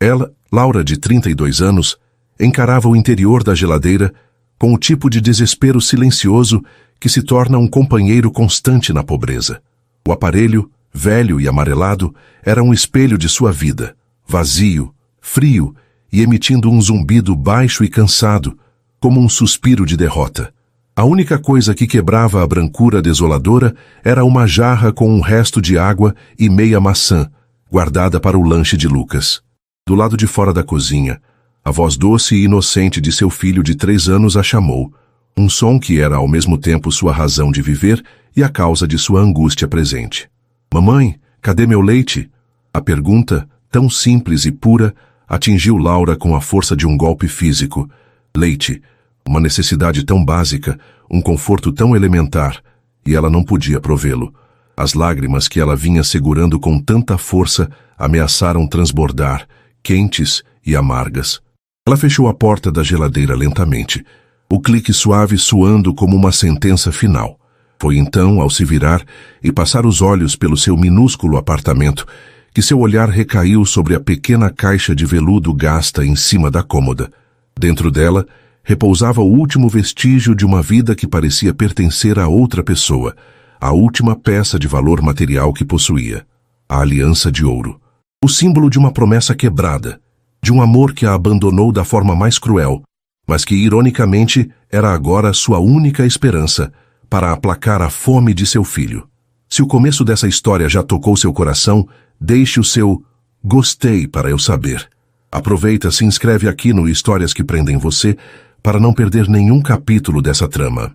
Ela, Laura, de 32 anos, encarava o interior da geladeira com o tipo de desespero silencioso que se torna um companheiro constante na pobreza. O aparelho, velho e amarelado, era um espelho de sua vida, vazio, frio e emitindo um zumbido baixo e cansado, como um suspiro de derrota. A única coisa que quebrava a brancura desoladora era uma jarra com um resto de água e meia maçã, guardada para o lanche de Lucas. Do lado de fora da cozinha, a voz doce e inocente de seu filho de 3 anos a chamou, um som que era ao mesmo tempo sua razão de viver e a causa de sua angústia presente. Mamãe, cadê meu leite? A pergunta, tão simples e pura, atingiu Laura com a força de um golpe físico. Leite, uma necessidade tão básica, um conforto tão elementar, e ela não podia provê-lo. As lágrimas que ela vinha segurando com tanta força ameaçaram transbordar, quentes e amargas. Ela fechou a porta da geladeira lentamente, o clique suave soando como uma sentença final. Foi então, ao se virar e passar os olhos pelo seu minúsculo apartamento, que seu olhar recaiu sobre a pequena caixa de veludo gasta em cima da cômoda. Dentro dela, repousava o último vestígio de uma vida que parecia pertencer a outra pessoa, a última peça de valor material que possuía, a aliança de ouro. O símbolo de uma promessa quebrada, de um amor que a abandonou da forma mais cruel, mas que, ironicamente, era agora sua única esperança para aplacar a fome de seu filho. Se o começo dessa história já tocou seu coração, deixe o seu gostei para eu saber. Aproveita, se inscreve aqui no Histórias que Prendem Você para não perder nenhum capítulo dessa trama.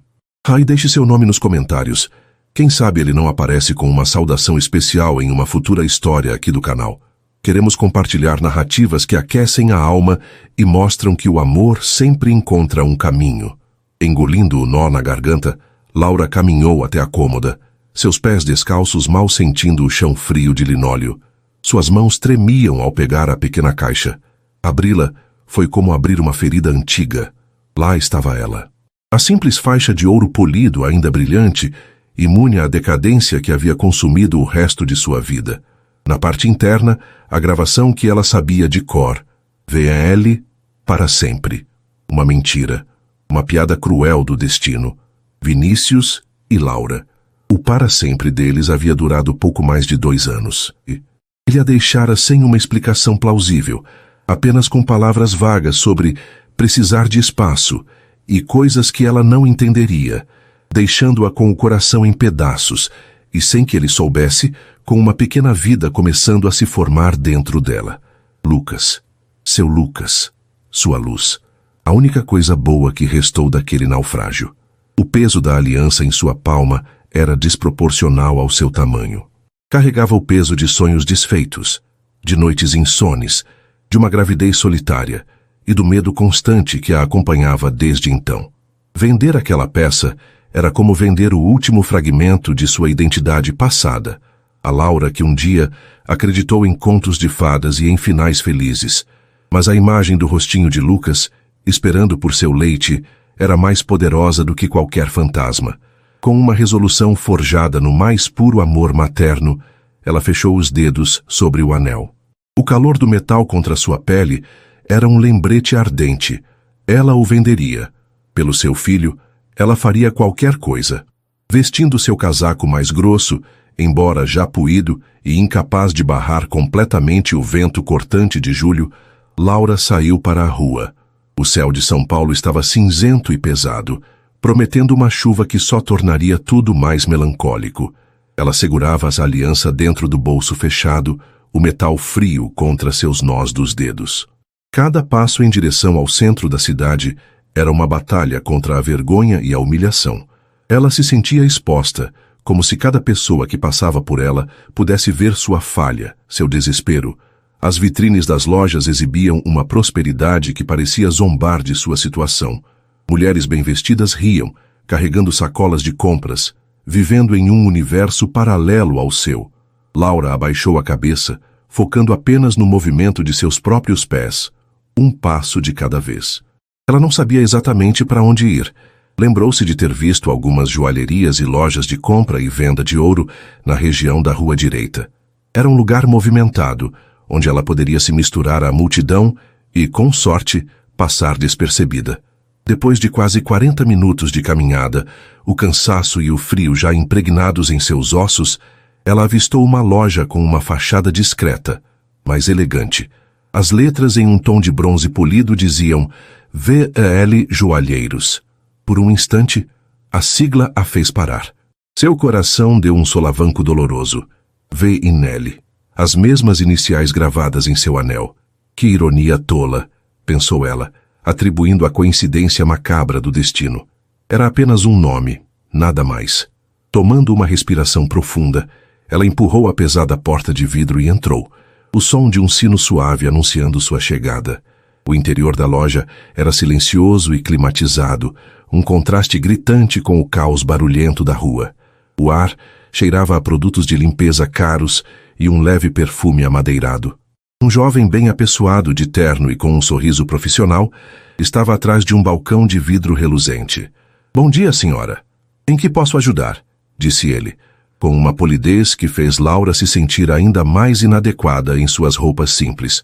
E deixe seu nome nos comentários. Quem sabe ele não aparece com uma saudação especial em uma futura história aqui do canal. Queremos compartilhar narrativas que aquecem a alma e mostram que o amor sempre encontra um caminho. Engolindo o nó na garganta, Laura caminhou até a cômoda, seus pés descalços mal sentindo o chão frio de linóleo. Suas mãos tremiam ao pegar a pequena caixa. Abri-la foi como abrir uma ferida antiga. Lá estava ela. A simples faixa de ouro polido, ainda brilhante, imune à decadência que havia consumido o resto de sua vida. Na parte interna, a gravação que ela sabia de cor. VL para sempre. Uma mentira. Uma piada cruel do destino. Vinícius e Laura. O para sempre deles havia durado pouco mais de 2 anos. Ele a deixara sem uma explicação plausível, apenas com palavras vagas sobre precisar de espaço e coisas que ela não entenderia, deixando-a com o coração em pedaços e, sem que ele soubesse, com uma pequena vida começando a se formar dentro dela. Lucas, seu Lucas, sua luz, a única coisa boa que restou daquele naufrágio. O peso da aliança em sua palma era desproporcional ao seu tamanho. Carregava o peso de sonhos desfeitos, de noites insones, de uma gravidez solitária e do medo constante que a acompanhava desde então. Vender aquela peça era como vender o último fragmento de sua identidade passada, a Laura que um dia acreditou em contos de fadas e em finais felizes, mas a imagem do rostinho de Lucas, esperando por seu leite, era mais poderosa do que qualquer fantasma. Com uma resolução forjada no mais puro amor materno, ela fechou os dedos sobre o anel. O calor do metal contra sua pele era um lembrete ardente. Ela o venderia. Pelo seu filho, ela faria qualquer coisa. Vestindo seu casaco mais grosso, embora já puído e incapaz de barrar completamente o vento cortante de julho, Laura saiu para a rua. O céu de São Paulo estava cinzento e pesado, prometendo uma chuva que só tornaria tudo mais melancólico. Ela segurava as alianças dentro do bolso fechado, o metal frio contra seus nós dos dedos. Cada passo em direção ao centro da cidade era uma batalha contra a vergonha e a humilhação. Ela se sentia exposta, como se cada pessoa que passava por ela pudesse ver sua falha, seu desespero. As vitrines das lojas exibiam uma prosperidade que parecia zombar de sua situação. Mulheres bem vestidas riam, carregando sacolas de compras, vivendo em um universo paralelo ao seu. Laura abaixou a cabeça, focando apenas no movimento de seus próprios pés, um passo de cada vez. Ela não sabia exatamente para onde ir. Lembrou-se de ter visto algumas joalherias e lojas de compra e venda de ouro na região da rua direita. Era um lugar movimentado, onde ela poderia se misturar à multidão e, com sorte, passar despercebida. Depois de quase 40 minutos de caminhada, o cansaço e o frio já impregnados em seus ossos, ela avistou uma loja com uma fachada discreta, mas elegante. As letras em um tom de bronze polido diziam V.L. Joalheiros. Por um instante, a sigla a fez parar. Seu coração deu um solavanco doloroso. V.L. As mesmas iniciais gravadas em seu anel. Que ironia tola, pensou ela, atribuindo a coincidência macabra do destino. Era apenas um nome, nada mais. Tomando uma respiração profunda, ela empurrou a pesada porta de vidro e entrou. O som de um sino suave anunciando sua chegada. O interior da loja era silencioso e climatizado, um contraste gritante com o caos barulhento da rua. O ar cheirava a produtos de limpeza caros e um leve perfume amadeirado. Um jovem bem apessoado de terno e com um sorriso profissional estava atrás de um balcão de vidro reluzente. Bom dia, senhora. Em que posso ajudar? Disse ele, com uma polidez que fez Laura se sentir ainda mais inadequada em suas roupas simples.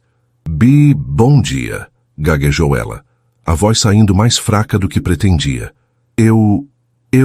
Bom dia, gaguejou ela, a voz saindo mais fraca do que pretendia. Eu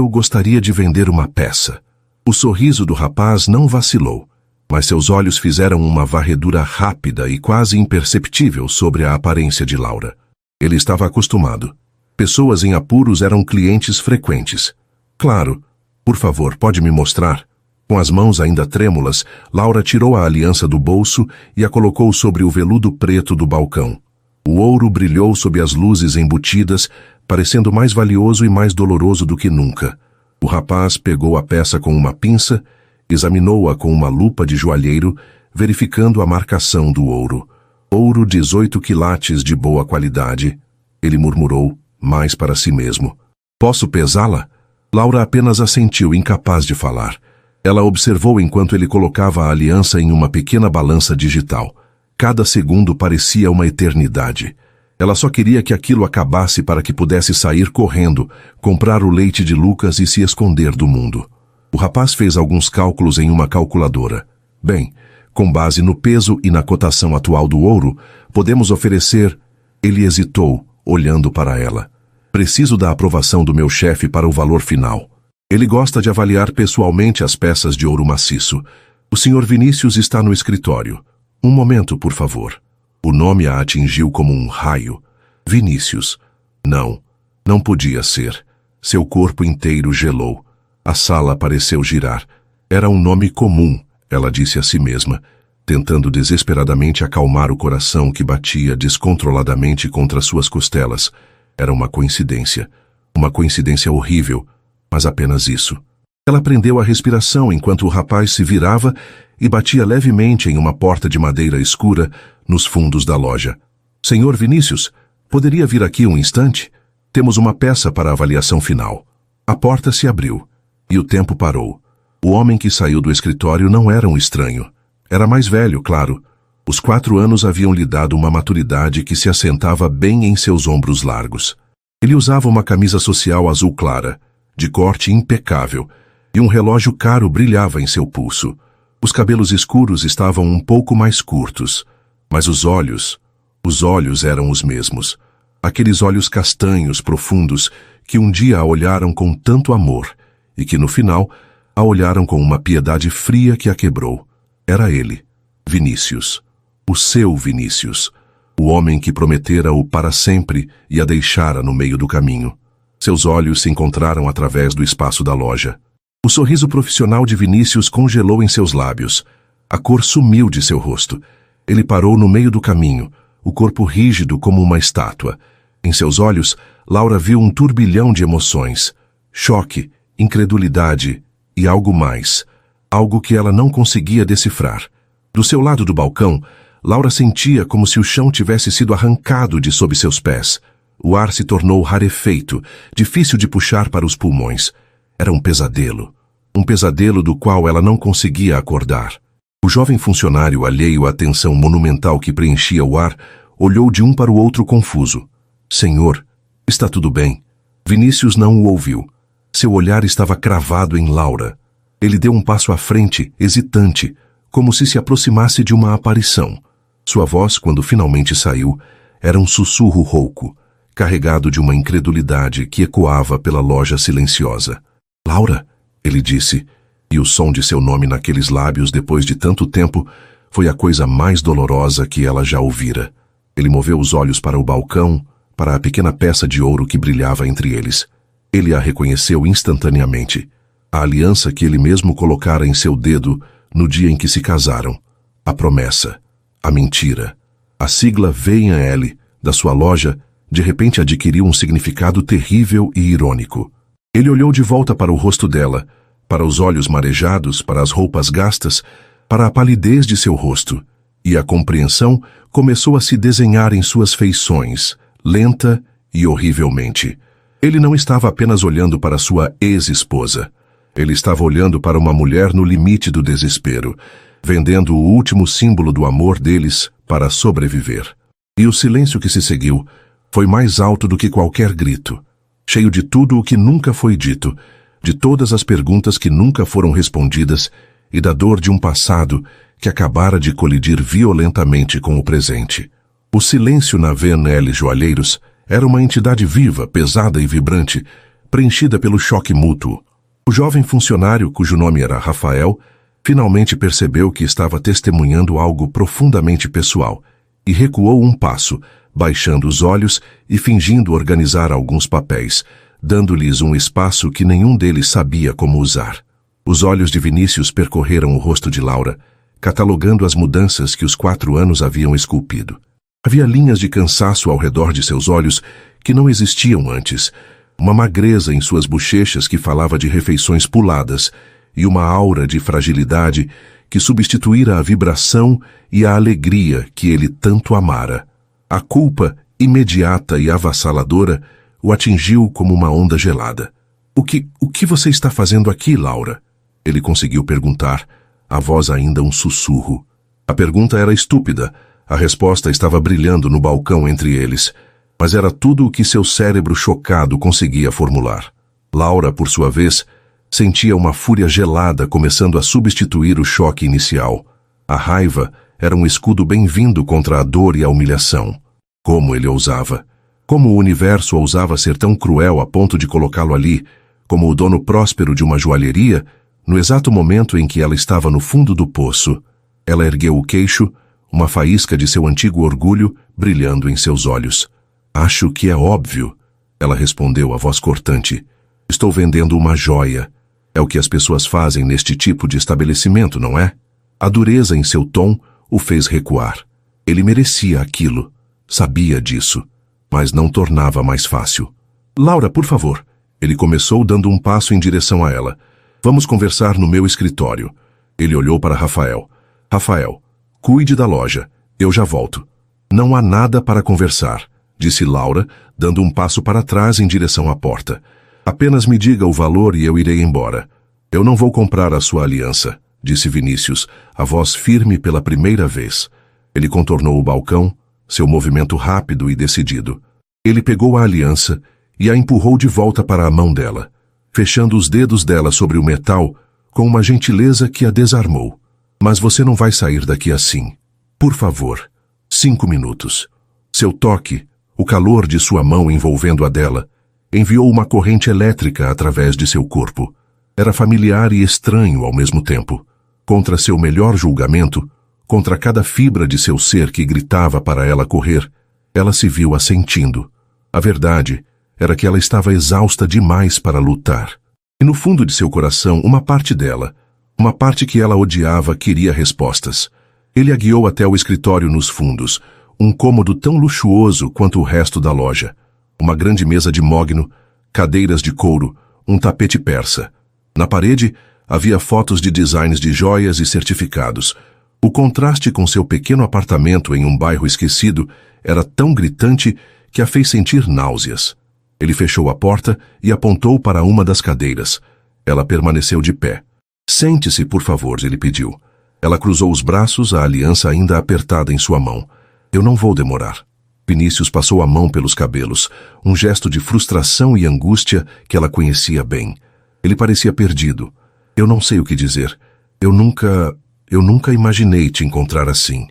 gostaria de vender uma peça. O sorriso do rapaz não vacilou, mas seus olhos fizeram uma varredura rápida e quase imperceptível sobre a aparência de Laura. Ele estava acostumado. Pessoas em apuros eram clientes frequentes. Claro. Por favor, pode me mostrar? Com as mãos ainda trêmulas, Laura tirou a aliança do bolso e a colocou sobre o veludo preto do balcão. O ouro brilhou sob as luzes embutidas, parecendo mais valioso e mais doloroso do que nunca. O rapaz pegou a peça com uma pinça, examinou-a com uma lupa de joalheiro, verificando a marcação do ouro. Ouro 18 quilates de boa qualidade. Ele murmurou, mais para si mesmo. Posso pesá-la? Laura apenas assentiu, incapaz de falar. Ela observou enquanto ele colocava a aliança em uma pequena balança digital. Cada segundo parecia uma eternidade. Ela só queria que aquilo acabasse para que pudesse sair correndo, comprar o leite de Lucas e se esconder do mundo. O rapaz fez alguns cálculos em uma calculadora. Bem, com base no peso e na cotação atual do ouro, podemos oferecer... Ele hesitou, olhando para ela. Preciso da aprovação do meu chefe para o valor final. Ele gosta de avaliar pessoalmente as peças de ouro maciço. O Sr. Vinícius está no escritório. Um momento, por favor. O nome a atingiu como um raio. Vinícius. Não podia ser. Seu corpo inteiro gelou. A sala pareceu girar. Era um nome comum, ela disse a si mesma, tentando desesperadamente acalmar o coração que batia descontroladamente contra suas costelas. Era uma coincidência horrível, mas apenas isso. Ela prendeu a respiração enquanto o rapaz se virava e batia levemente em uma porta de madeira escura nos fundos da loja. Senhor Vinícius, poderia vir aqui um instante? Temos uma peça para a avaliação final. A porta se abriu e o tempo parou. O homem que saiu do escritório não era um estranho. Era mais velho, claro. Os 4 anos haviam lhe dado uma maturidade que se assentava bem em seus ombros largos. Ele usava uma camisa social azul clara, de corte impecável, e um relógio caro brilhava em seu pulso. Os cabelos escuros estavam um pouco mais curtos, mas os olhos eram os mesmos. Aqueles olhos castanhos profundos que um dia a olharam com tanto amor e que no final a olharam com uma piedade fria que a quebrou. Era ele, Vinícius, o seu Vinícius, o homem que prometera-o para sempre e a deixara no meio do caminho. Seus olhos se encontraram através do espaço da loja. O sorriso profissional de Vinícius congelou em seus lábios. A cor sumiu de seu rosto. Ele parou no meio do caminho, o corpo rígido como uma estátua. Em seus olhos, Laura viu um turbilhão de emoções. Choque, incredulidade e algo mais. Algo que ela não conseguia decifrar. Do seu lado do balcão, Laura sentia como se o chão tivesse sido arrancado de sob seus pés. O ar se tornou rarefeito, difícil de puxar para os pulmões. Era um pesadelo do qual ela não conseguia acordar. O jovem funcionário, alheio à tensão monumental que preenchia o ar, olhou de um para o outro confuso. Senhor, está tudo bem? Vinícius não o ouviu. Seu olhar estava cravado em Laura. Ele deu um passo à frente, hesitante, como se aproximasse de uma aparição. Sua voz, quando finalmente saiu, era um sussurro rouco, carregado de uma incredulidade que ecoava pela loja silenciosa. Laura, ele disse, e o som de seu nome naqueles lábios depois de tanto tempo foi a coisa mais dolorosa que ela já ouvira. Ele moveu os olhos para o balcão, para a pequena peça de ouro que brilhava entre eles. Ele a reconheceu instantaneamente. A aliança que ele mesmo colocara em seu dedo no dia em que se casaram. A promessa. A mentira. A sigla V&L da sua loja de repente adquiriu um significado terrível e irônico. Ele olhou de volta para o rosto dela, para os olhos marejados, para as roupas gastas, para a palidez de seu rosto, e a compreensão começou a se desenhar em suas feições, lenta e horrivelmente. Ele não estava apenas olhando para sua ex-esposa. Ele estava olhando para uma mulher no limite do desespero, vendendo o último símbolo do amor deles para sobreviver. E o silêncio que se seguiu foi mais alto do que qualquer grito, cheio de tudo o que nunca foi dito, de todas as perguntas que nunca foram respondidas e da dor de um passado que acabara de colidir violentamente com o presente. O silêncio na V&L Joalheiros era uma entidade viva, pesada e vibrante, preenchida pelo choque mútuo. O jovem funcionário, cujo nome era Rafael, finalmente percebeu que estava testemunhando algo profundamente pessoal e recuou um passo, baixando os olhos e fingindo organizar alguns papéis, dando-lhes um espaço que nenhum deles sabia como usar. Os olhos de Vinícius percorreram o rosto de Laura, catalogando as mudanças que os 4 anos haviam esculpido. Havia linhas de cansaço ao redor de seus olhos que não existiam antes, uma magreza em suas bochechas que falava de refeições puladas e uma aura de fragilidade que substituíra a vibração e a alegria que ele tanto amara. A culpa, imediata e avassaladora, o atingiu como uma onda gelada. O que você está fazendo aqui, Laura? Ele conseguiu perguntar, a voz ainda um sussurro. A pergunta era estúpida, a resposta estava brilhando no balcão entre eles, mas era tudo o que seu cérebro chocado conseguia formular. Laura, por sua vez, sentia uma fúria gelada começando a substituir o choque inicial. A raiva era um escudo bem-vindo contra a dor e a humilhação. Como ele ousava? Como o universo ousava ser tão cruel a ponto de colocá-lo ali, como o dono próspero de uma joalheria, no exato momento em que ela estava no fundo do poço? Ela ergueu o queixo, uma faísca de seu antigo orgulho brilhando em seus olhos. Acho que é óbvio, ela respondeu a voz cortante. Estou vendendo uma joia. É o que as pessoas fazem neste tipo de estabelecimento, não é? A dureza em seu tom o fez recuar. Ele merecia aquilo. Sabia disso. Mas não tornava mais fácil. Laura, por favor. Ele começou dando um passo em direção a ela. Vamos conversar no meu escritório. Ele olhou para Rafael. Rafael, cuide da loja. Eu já volto. Não há nada para conversar, disse Laura, dando um passo para trás em direção à porta. Apenas me diga o valor e eu irei embora. Eu não vou comprar a sua aliança, disse Vinícius, a voz firme pela primeira vez. Ele contornou o balcão, seu movimento rápido e decidido. Ele pegou a aliança e a empurrou de volta para a mão dela, fechando os dedos dela sobre o metal com uma gentileza que a desarmou. Mas você não vai sair daqui assim. Por favor. 5 minutos. Seu toque, o calor de sua mão envolvendo a dela, enviou uma corrente elétrica através de seu corpo. Era familiar e estranho ao mesmo tempo. Contra seu melhor julgamento, contra cada fibra de seu ser que gritava para ela correr, ela se viu assentindo. A verdade era que ela estava exausta demais para lutar. E no fundo de seu coração, uma parte dela, uma parte que ela odiava, queria respostas. Ele a guiou até o escritório nos fundos, um cômodo tão luxuoso quanto o resto da loja. Uma grande mesa de mogno, cadeiras de couro, um tapete persa. Na parede, havia fotos de designs de joias e certificados. O contraste com seu pequeno apartamento em um bairro esquecido era tão gritante que a fez sentir náuseas. Ele fechou a porta e apontou para uma das cadeiras. Ela permaneceu de pé. Sente-se, por favor, ele pediu. Ela cruzou os braços, a aliança ainda apertada em sua mão. Eu não vou demorar. Vinícius passou a mão pelos cabelos, um gesto de frustração e angústia que ela conhecia bem. Ele parecia perdido. Eu não sei o que dizer. Eu nunca imaginei te encontrar assim.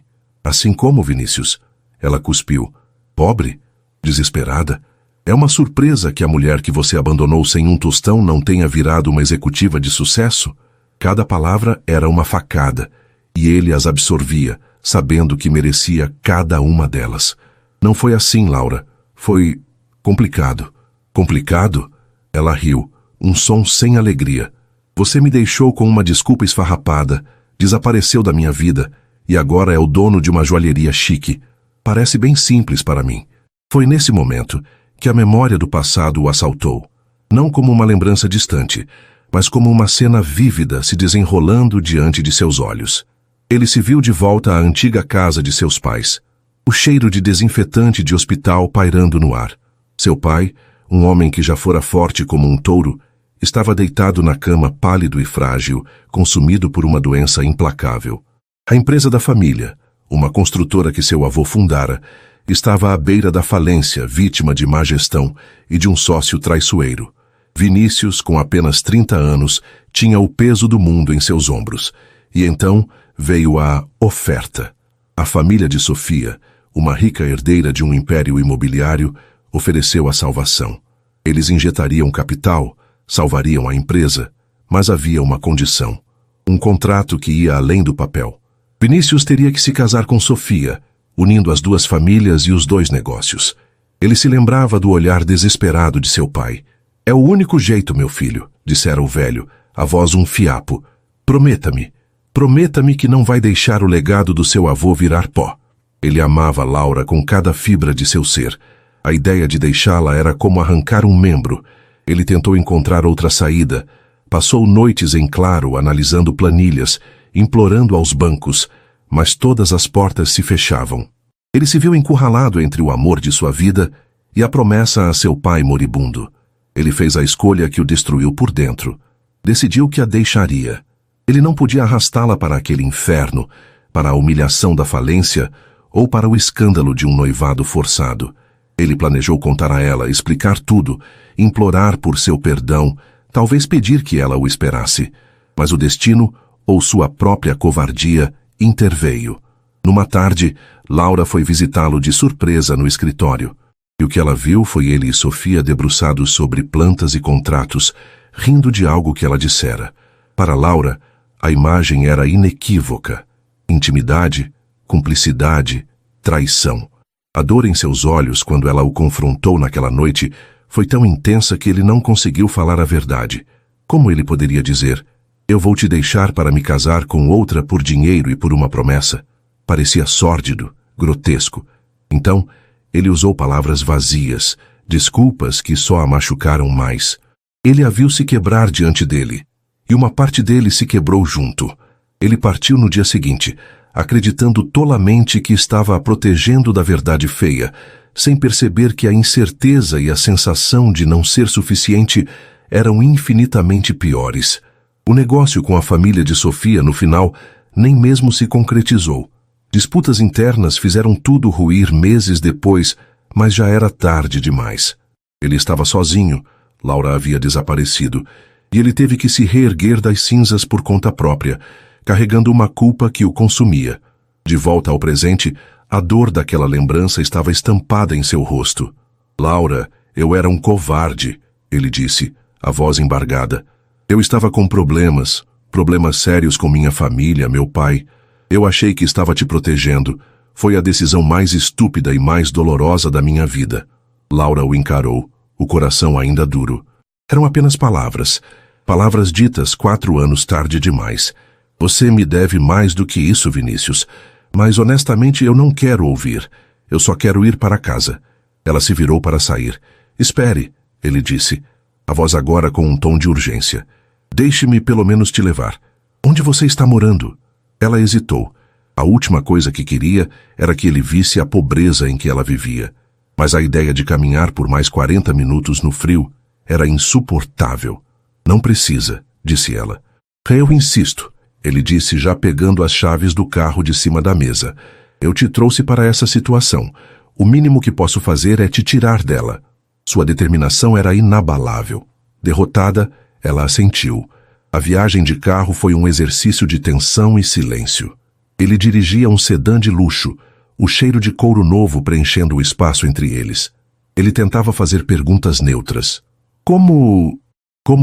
Assim como, Vinícius? Ela cuspiu. Pobre? Desesperada? É uma surpresa que a mulher que você abandonou sem um tostão não tenha virado uma executiva de sucesso? Cada palavra era uma facada, e ele as absorvia, sabendo que merecia cada uma delas. Não foi assim, Laura. Foi complicado. Complicado? Ela riu, um som sem alegria. Você me deixou com uma desculpa esfarrapada, desapareceu da minha vida, e agora é o dono de uma joalheria chique. Parece bem simples para mim. Foi nesse momento que a memória do passado o assaltou. Não como uma lembrança distante, mas como uma cena vívida se desenrolando diante de seus olhos. Ele se viu de volta à antiga casa de seus pais. O cheiro de desinfetante de hospital pairando no ar. Seu pai, um homem que já fora forte como um touro, estava deitado na cama pálido e frágil, consumido por uma doença implacável. A empresa da família, uma construtora que seu avô fundara, estava à beira da falência, vítima de má gestão e de um sócio traiçoeiro. Vinícius, com apenas 30 anos, tinha o peso do mundo em seus ombros. E então veio a oferta. A família de Sofia, uma rica herdeira de um império imobiliário, ofereceu a salvação. Eles injetariam capital, salvariam a empresa, mas havia uma condição. Um contrato que ia além do papel. Vinícius teria que se casar com Sofia, unindo as duas famílias e os dois negócios. Ele se lembrava do olhar desesperado de seu pai. É o único jeito, meu filho, dissera o velho, a voz um fiapo. Prometa-me. Prometa-me que não vai deixar o legado do seu avô virar pó. Ele amava Laura com cada fibra de seu ser. A ideia de deixá-la era como arrancar um membro. Ele tentou encontrar outra saída. Passou noites em claro, analisando planilhas, implorando aos bancos, mas todas as portas se fechavam. Ele se viu encurralado entre o amor de sua vida e a promessa a seu pai moribundo. Ele fez a escolha que o destruiu por dentro. Decidiu que a deixaria. Ele não podia arrastá-la para aquele inferno, para a humilhação da falência ou para o escândalo de um noivado forçado. Ele planejou contar a ela, explicar tudo, implorar por seu perdão, talvez pedir que ela o esperasse. Mas o destino, ou sua própria covardia, interveio. Numa tarde, Laura foi visitá-lo de surpresa no escritório. E o que ela viu foi ele e Sofia debruçados sobre plantas e contratos, rindo de algo que ela dissera. Para Laura, a imagem era inequívoca. Intimidade, cumplicidade, traição. A dor em seus olhos quando ela o confrontou naquela noite foi tão intensa que ele não conseguiu falar a verdade. Como ele poderia dizer, eu vou te deixar para me casar com outra por dinheiro e por uma promessa? Parecia sórdido, grotesco. Então, ele usou palavras vazias, desculpas que só a machucaram mais. Ele a viu se quebrar diante dele, e uma parte dele se quebrou junto. Ele partiu no dia seguinte, acreditando tolamente que estava a protegendo da verdade feia, sem perceber que a incerteza e a sensação de não ser suficiente eram infinitamente piores. O negócio com a família de Sofia, no final, nem mesmo se concretizou. Disputas internas fizeram tudo ruir meses depois, mas já era tarde demais. Ele estava sozinho, Laura havia desaparecido, e ele teve que se reerguer das cinzas por conta própria, carregando uma culpa que o consumia. De volta ao presente, a dor daquela lembrança estava estampada em seu rosto. Laura, eu era um covarde, ele disse, a voz embargada. Eu estava com problemas sérios com minha família, meu pai. Eu achei que estava te protegendo. Foi a decisão mais estúpida e mais dolorosa da minha vida. Laura o encarou, o coração ainda duro. Eram apenas palavras. Palavras ditas 4 anos tarde demais. Você me deve mais do que isso, Vinícius. Mas honestamente eu não quero ouvir. Eu só quero ir para casa. Ela se virou para sair. Espere, ele disse, a voz agora com um tom de urgência. Deixe-me pelo menos te levar. Onde você está morando? Ela hesitou. A última coisa que queria era que ele visse a pobreza em que ela vivia. Mas a ideia de caminhar por mais 40 minutos no frio era insuportável. Não precisa, disse ela. Eu insisto, ele disse já pegando as chaves do carro de cima da mesa. Eu te trouxe para essa situação. O mínimo que posso fazer é te tirar dela. Sua determinação era inabalável. Derrotada, ela assentiu. A viagem de carro foi um exercício de tensão e silêncio. Ele dirigia um sedã de luxo, o cheiro de couro novo preenchendo o espaço entre eles. Ele tentava fazer perguntas neutras. Como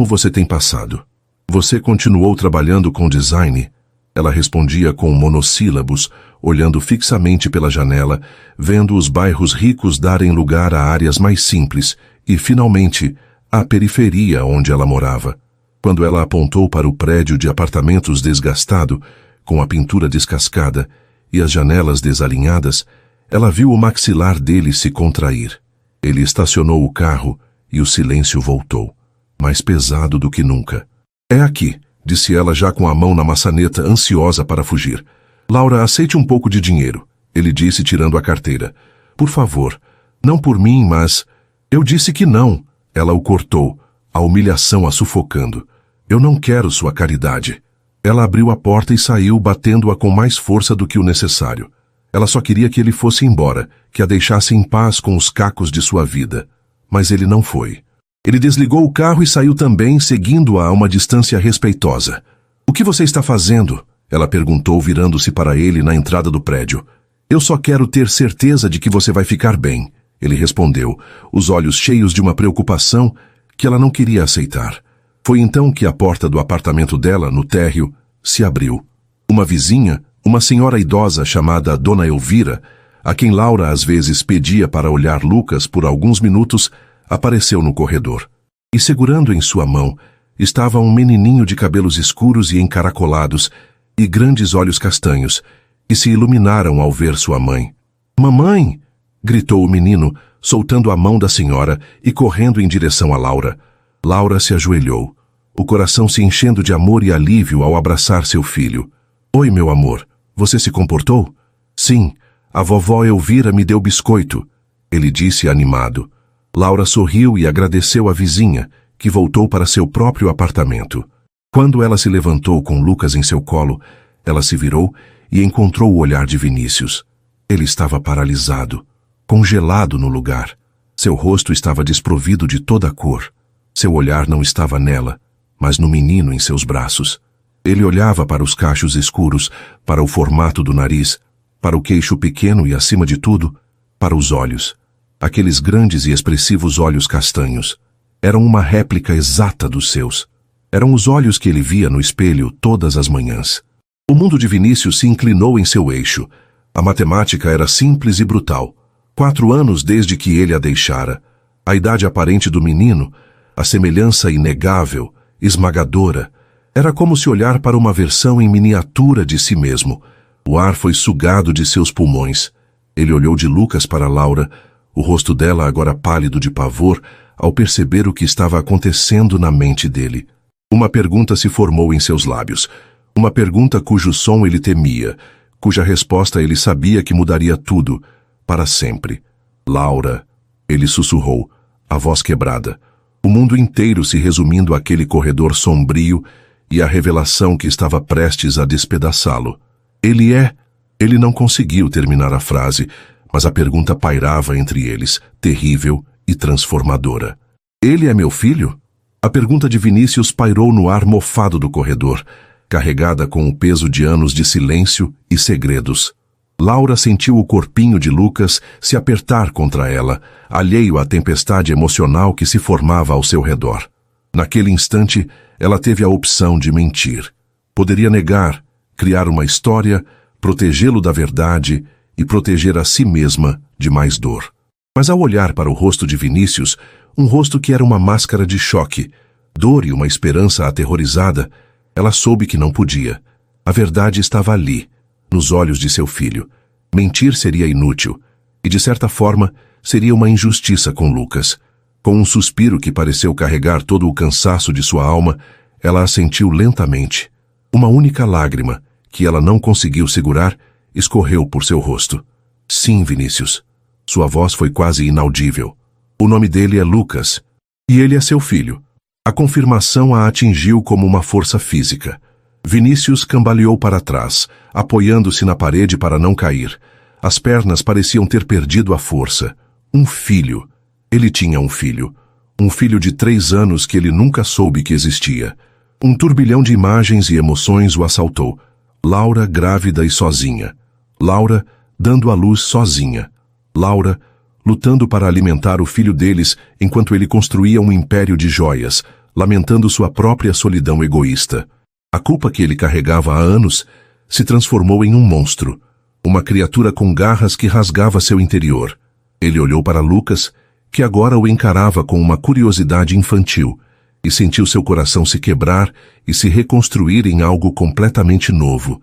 você tem passado? Você continuou trabalhando com design? Ela respondia com monossílabos, olhando fixamente pela janela, vendo os bairros ricos darem lugar a áreas mais simples e, finalmente, a periferia onde ela morava. Quando ela apontou para o prédio de apartamentos desgastado, com a pintura descascada e as janelas desalinhadas, ela viu o maxilar dele se contrair. Ele estacionou o carro e o silêncio voltou, mais pesado do que nunca. É aqui, disse ela já com a mão na maçaneta, ansiosa para fugir. Laura, aceite um pouco de dinheiro, ele disse tirando a carteira. Por favor, não por mim, mas... Eu disse que não. Ela o cortou, a humilhação a sufocando. Eu não quero sua caridade. Ela abriu a porta e saiu, batendo-a com mais força do que o necessário. Ela só queria que ele fosse embora, que a deixasse em paz com os cacos de sua vida. Mas ele não foi. Ele desligou o carro e saiu também, seguindo-a a uma distância respeitosa. O que você está fazendo? Ela perguntou, virando-se para ele na entrada do prédio. Eu só quero ter certeza de que você vai ficar bem, ele respondeu, os olhos cheios de uma preocupação que ela não queria aceitar. Foi então que a porta do apartamento dela, no térreo, se abriu. Uma vizinha, uma senhora idosa chamada Dona Elvira, a quem Laura às vezes pedia para olhar Lucas por alguns minutos, apareceu no corredor. E segurando em sua mão, estava um menininho de cabelos escuros e encaracolados e grandes olhos castanhos, que se iluminaram ao ver sua mãe. Mamãe! Gritou o menino, soltando a mão da senhora e correndo em direção a Laura. Laura se ajoelhou, o coração se enchendo de amor e alívio ao abraçar seu filho. Oi, meu amor, você se comportou? Sim, a vovó Elvira me deu biscoito, ele disse animado. Laura sorriu e agradeceu à vizinha, que voltou para seu próprio apartamento. Quando ela se levantou com Lucas em seu colo, ela se virou e encontrou o olhar de Vinícius. Ele estava paralisado, congelado no lugar. Seu rosto estava desprovido de toda a cor. Seu olhar não estava nela, mas no menino em seus braços. Ele olhava para os cachos escuros, para o formato do nariz, para o queixo pequeno e, acima de tudo, para os olhos. Aqueles grandes e expressivos olhos castanhos. Eram uma réplica exata dos seus. Eram os olhos que ele via no espelho todas as manhãs. O mundo de Vinícius se inclinou em seu eixo. A matemática era simples e brutal. 4 anos desde que ele a deixara. A idade aparente do menino, a semelhança inegável, esmagadora. Era como se olhar para uma versão em miniatura de si mesmo. O ar foi sugado de seus pulmões. Ele olhou de Lucas para Laura, o rosto dela agora pálido de pavor, ao perceber o que estava acontecendo na mente dele. Uma pergunta se formou em seus lábios. Uma pergunta cujo som ele temia, cuja resposta ele sabia que mudaria tudo, para sempre. Laura, ele sussurrou, a voz quebrada. O mundo inteiro se resumindo àquele corredor sombrio e à revelação que estava prestes a despedaçá-lo. Ele não conseguiu terminar a frase, mas a pergunta pairava entre eles, terrível e transformadora. Ele é meu filho? A pergunta de Vinícius pairou no ar mofado do corredor, carregada com o peso de anos de silêncio e segredos. Laura sentiu o corpinho de Lucas se apertar contra ela, alheio à tempestade emocional que se formava ao seu redor. Naquele instante, ela teve a opção de mentir. Poderia negar, criar uma história, protegê-lo da verdade e proteger a si mesma de mais dor. Mas ao olhar para o rosto de Vinícius, um rosto que era uma máscara de choque, dor e uma esperança aterrorizada, ela soube que não podia. A verdade estava ali, nos olhos de seu filho. Mentir seria inútil, e de certa forma seria uma injustiça com Lucas. Com um suspiro que pareceu carregar todo o cansaço de sua alma, ela assentiu lentamente. Uma única lágrima, que ela não conseguiu segurar, escorreu por seu rosto. Sim, Vinícius. Sua voz foi quase inaudível. O nome dele é Lucas, e ele é seu filho. A confirmação a atingiu como uma força física. Vinícius cambaleou para trás, apoiando-se na parede para não cair. As pernas pareciam ter perdido a força. Um filho. Ele tinha um filho. Um filho de 3 anos que ele nunca soube que existia. Um turbilhão de imagens e emoções o assaltou. Laura grávida e sozinha. Laura dando à luz sozinha. Laura lutando para alimentar o filho deles enquanto ele construía um império de joias, lamentando sua própria solidão egoísta. A culpa que ele carregava há anos se transformou em um monstro, uma criatura com garras que rasgava seu interior. Ele olhou para Lucas, que agora o encarava com uma curiosidade infantil, e sentiu seu coração se quebrar e se reconstruir em algo completamente novo.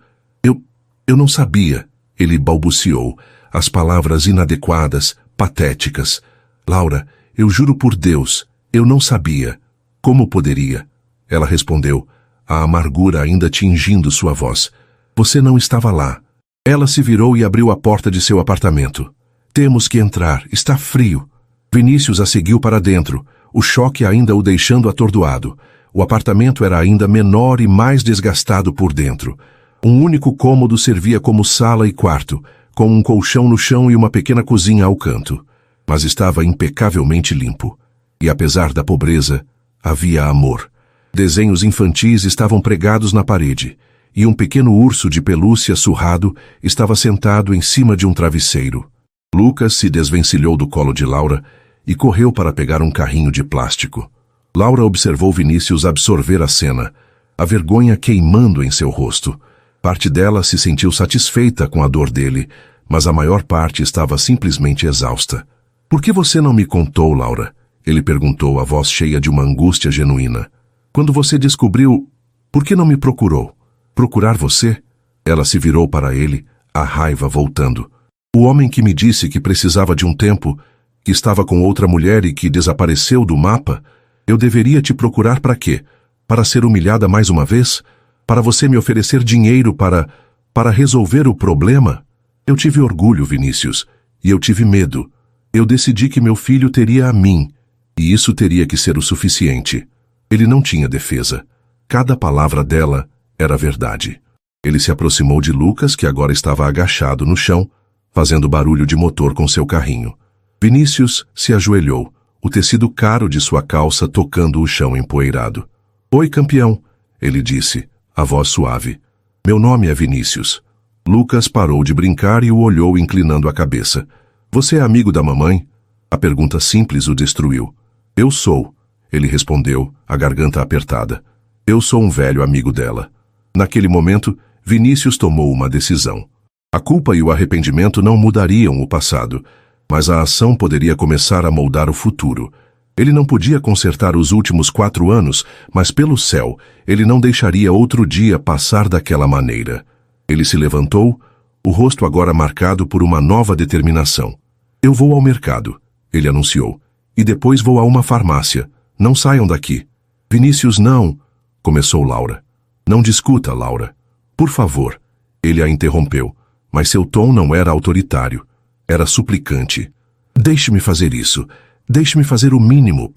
Eu não sabia, ele balbuciou, as palavras inadequadas, patéticas. Laura, eu juro por Deus, eu não sabia. Como poderia? Ela respondeu, a amargura ainda tingindo sua voz. Você não estava lá. Ela se virou e abriu a porta de seu apartamento. Temos que entrar, está frio. Vinícius a seguiu para dentro, o choque ainda o deixando atordoado. O apartamento era ainda menor e mais desgastado por dentro. Um único cômodo servia como sala e quarto, com um colchão no chão e uma pequena cozinha ao canto. Mas estava impecavelmente limpo. E apesar da pobreza, havia amor. Desenhos infantis estavam pregados na parede, e um pequeno urso de pelúcia surrado estava sentado em cima de um travesseiro. Lucas se desvencilhou do colo de Laura e correu para pegar um carrinho de plástico. Laura observou Vinícius absorver a cena, a vergonha queimando em seu rosto. Parte dela se sentiu satisfeita com a dor dele, mas a maior parte estava simplesmente exausta. Por que você não me contou, Laura? Ele perguntou, a voz cheia de uma angústia genuína. Quando você descobriu, por que não me procurou? Procurar você? Ela se virou para ele, a raiva voltando. O homem que me disse que precisava de um tempo, que estava com outra mulher e que desapareceu do mapa, eu deveria te procurar para quê? Para ser humilhada mais uma vez? Para você me oferecer dinheiro para resolver o problema? Eu tive orgulho, Vinícius, e eu tive medo. Eu decidi que meu filho teria a mim, e isso teria que ser o suficiente. Ele não tinha defesa. Cada palavra dela era verdade. Ele se aproximou de Lucas, que agora estava agachado no chão, fazendo barulho de motor com seu carrinho. Vinícius se ajoelhou, o tecido caro de sua calça tocando o chão empoeirado. Oi, campeão, ele disse, a voz suave. Meu nome é Vinícius. Lucas parou de brincar e o olhou inclinando a cabeça. Você é amigo da mamãe? A pergunta simples o destruiu. Eu sou, ele respondeu, a garganta apertada. Eu sou um velho amigo dela. Naquele momento, Vinícius tomou uma decisão. A culpa e o arrependimento não mudariam o passado, mas a ação poderia começar a moldar o futuro. Ele não podia consertar os últimos 4 anos, mas pelo céu, ele não deixaria outro dia passar daquela maneira. Ele se levantou, o rosto agora marcado por uma nova determinação. Eu vou ao mercado, ele anunciou, e depois vou a uma farmácia. Não saiam daqui. Vinícius, não, começou Laura. Não discuta, Laura. Por favor, ele a interrompeu, mas seu tom não era autoritário. Era suplicante. Deixe-me fazer isso. Deixe-me fazer o mínimo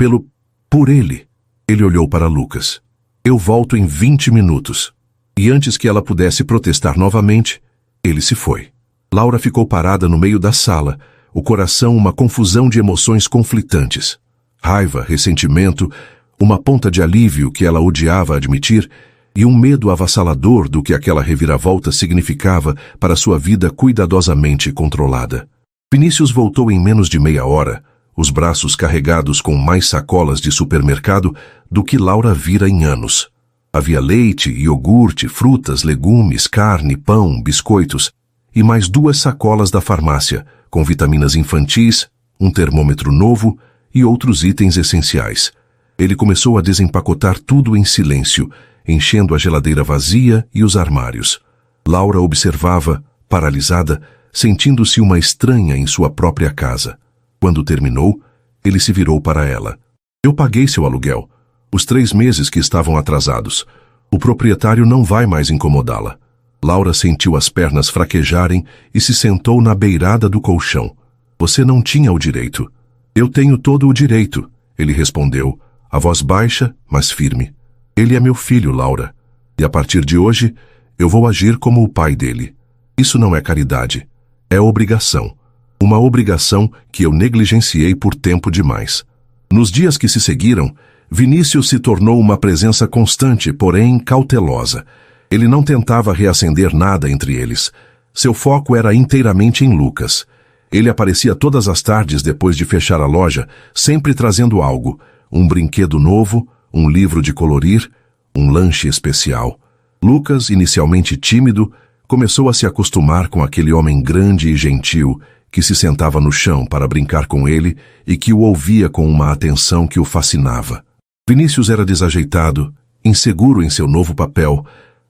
por ele. Ele olhou para Lucas. Eu volto em 20 minutos. E antes que ela pudesse protestar novamente, ele se foi. Laura ficou parada no meio da sala, o coração uma confusão de emoções conflitantes. Raiva, ressentimento, uma ponta de alívio que ela odiava admitir e um medo avassalador do que aquela reviravolta significava para sua vida cuidadosamente controlada. Vinícius voltou em menos de meia hora, os braços carregados com mais sacolas de supermercado do que Laura vira em anos. Havia leite, iogurte, frutas, legumes, carne, pão, biscoitos e mais 2 sacolas da farmácia, com vitaminas infantis, um termômetro novo e outros itens essenciais. Ele começou a desempacotar tudo em silêncio, enchendo a geladeira vazia e os armários. Laura observava, paralisada, sentindo-se uma estranha em sua própria casa. Quando terminou, ele se virou para ela. Eu paguei seu aluguel, os 3 meses que estavam atrasados. O proprietário não vai mais incomodá-la. Laura sentiu as pernas fraquejarem e se sentou na beirada do colchão. Você não tinha o direito. Eu tenho todo o direito, ele respondeu, a voz baixa, mas firme. Ele é meu filho, Laura, e a partir de hoje, eu vou agir como o pai dele. Isso não é caridade, é obrigação. Uma obrigação que eu negligenciei por tempo demais. Nos dias que se seguiram, Vinícius se tornou uma presença constante, porém cautelosa. Ele não tentava reacender nada entre eles. Seu foco era inteiramente em Lucas. Ele aparecia todas as tardes depois de fechar a loja, sempre trazendo algo: um brinquedo novo, um livro de colorir, um lanche especial. Lucas, inicialmente tímido, começou a se acostumar com aquele homem grande e gentil que se sentava no chão para brincar com ele e que o ouvia com uma atenção que o fascinava. Vinícius era desajeitado, inseguro em seu novo papel,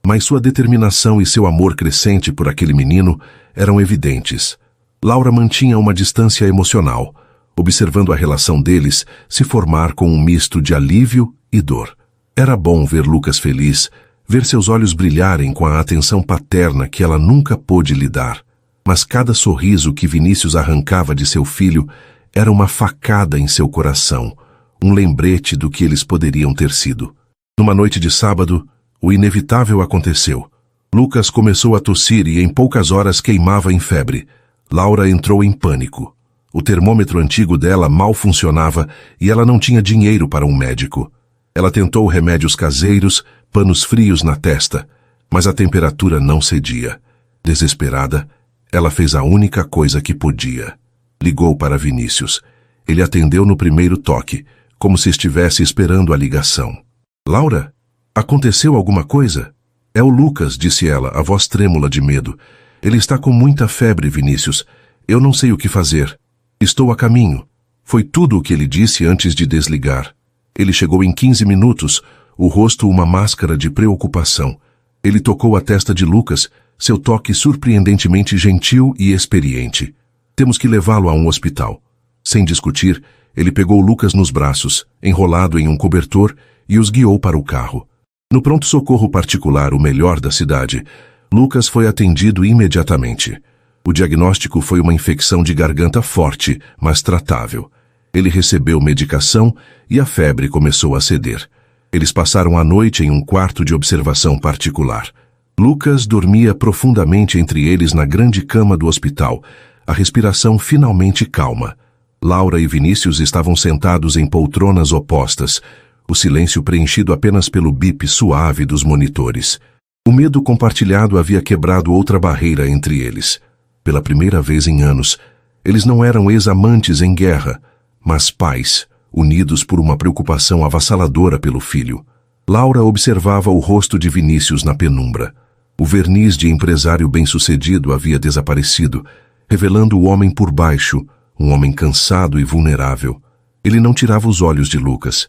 mas sua determinação e seu amor crescente por aquele menino eram evidentes. Laura mantinha uma distância emocional, observando a relação deles se formar com um misto de alívio e dor. Era bom ver Lucas feliz, ver seus olhos brilharem com a atenção paterna que ela nunca pôde lhe dar. Mas cada sorriso que Vinícius arrancava de seu filho era uma facada em seu coração, um lembrete do que eles poderiam ter sido. Numa noite de sábado, o inevitável aconteceu. Lucas começou a tossir e em poucas horas queimava em febre. Laura entrou em pânico. O termômetro antigo dela mal funcionava e ela não tinha dinheiro para um médico. Ela tentou remédios caseiros, panos frios na testa, mas a temperatura não cedia. Desesperada, ela fez a única coisa que podia. Ligou para Vinícius. Ele atendeu no primeiro toque, como se estivesse esperando a ligação. Laura, aconteceu alguma coisa? É o Lucas, disse ela, a voz trêmula de medo. Ele está com muita febre, Vinícius. Eu não sei o que fazer. Estou a caminho. Foi tudo o que ele disse antes de desligar. Ele chegou em 15 minutos, o rosto uma máscara de preocupação. Ele tocou a testa de Lucas, seu toque surpreendentemente gentil e experiente. Temos que levá-lo a um hospital. Sem discutir, ele pegou Lucas nos braços, enrolado em um cobertor, e os guiou para o carro. No pronto-socorro particular, o melhor da cidade, Lucas foi atendido imediatamente. O diagnóstico foi uma infecção de garganta forte, mas tratável. Ele recebeu medicação e a febre começou a ceder. Eles passaram a noite em um quarto de observação particular. Lucas dormia profundamente entre eles na grande cama do hospital, a respiração finalmente calma. Laura e Vinícius estavam sentados em poltronas opostas, o silêncio preenchido apenas pelo bip suave dos monitores. O medo compartilhado havia quebrado outra barreira entre eles. Pela primeira vez em anos, eles não eram ex-amantes em guerra, mas pais, unidos por uma preocupação avassaladora pelo filho. Laura observava o rosto de Vinícius na penumbra. O verniz de empresário bem-sucedido havia desaparecido, revelando o homem por baixo, um homem cansado e vulnerável. Ele não tirava os olhos de Lucas.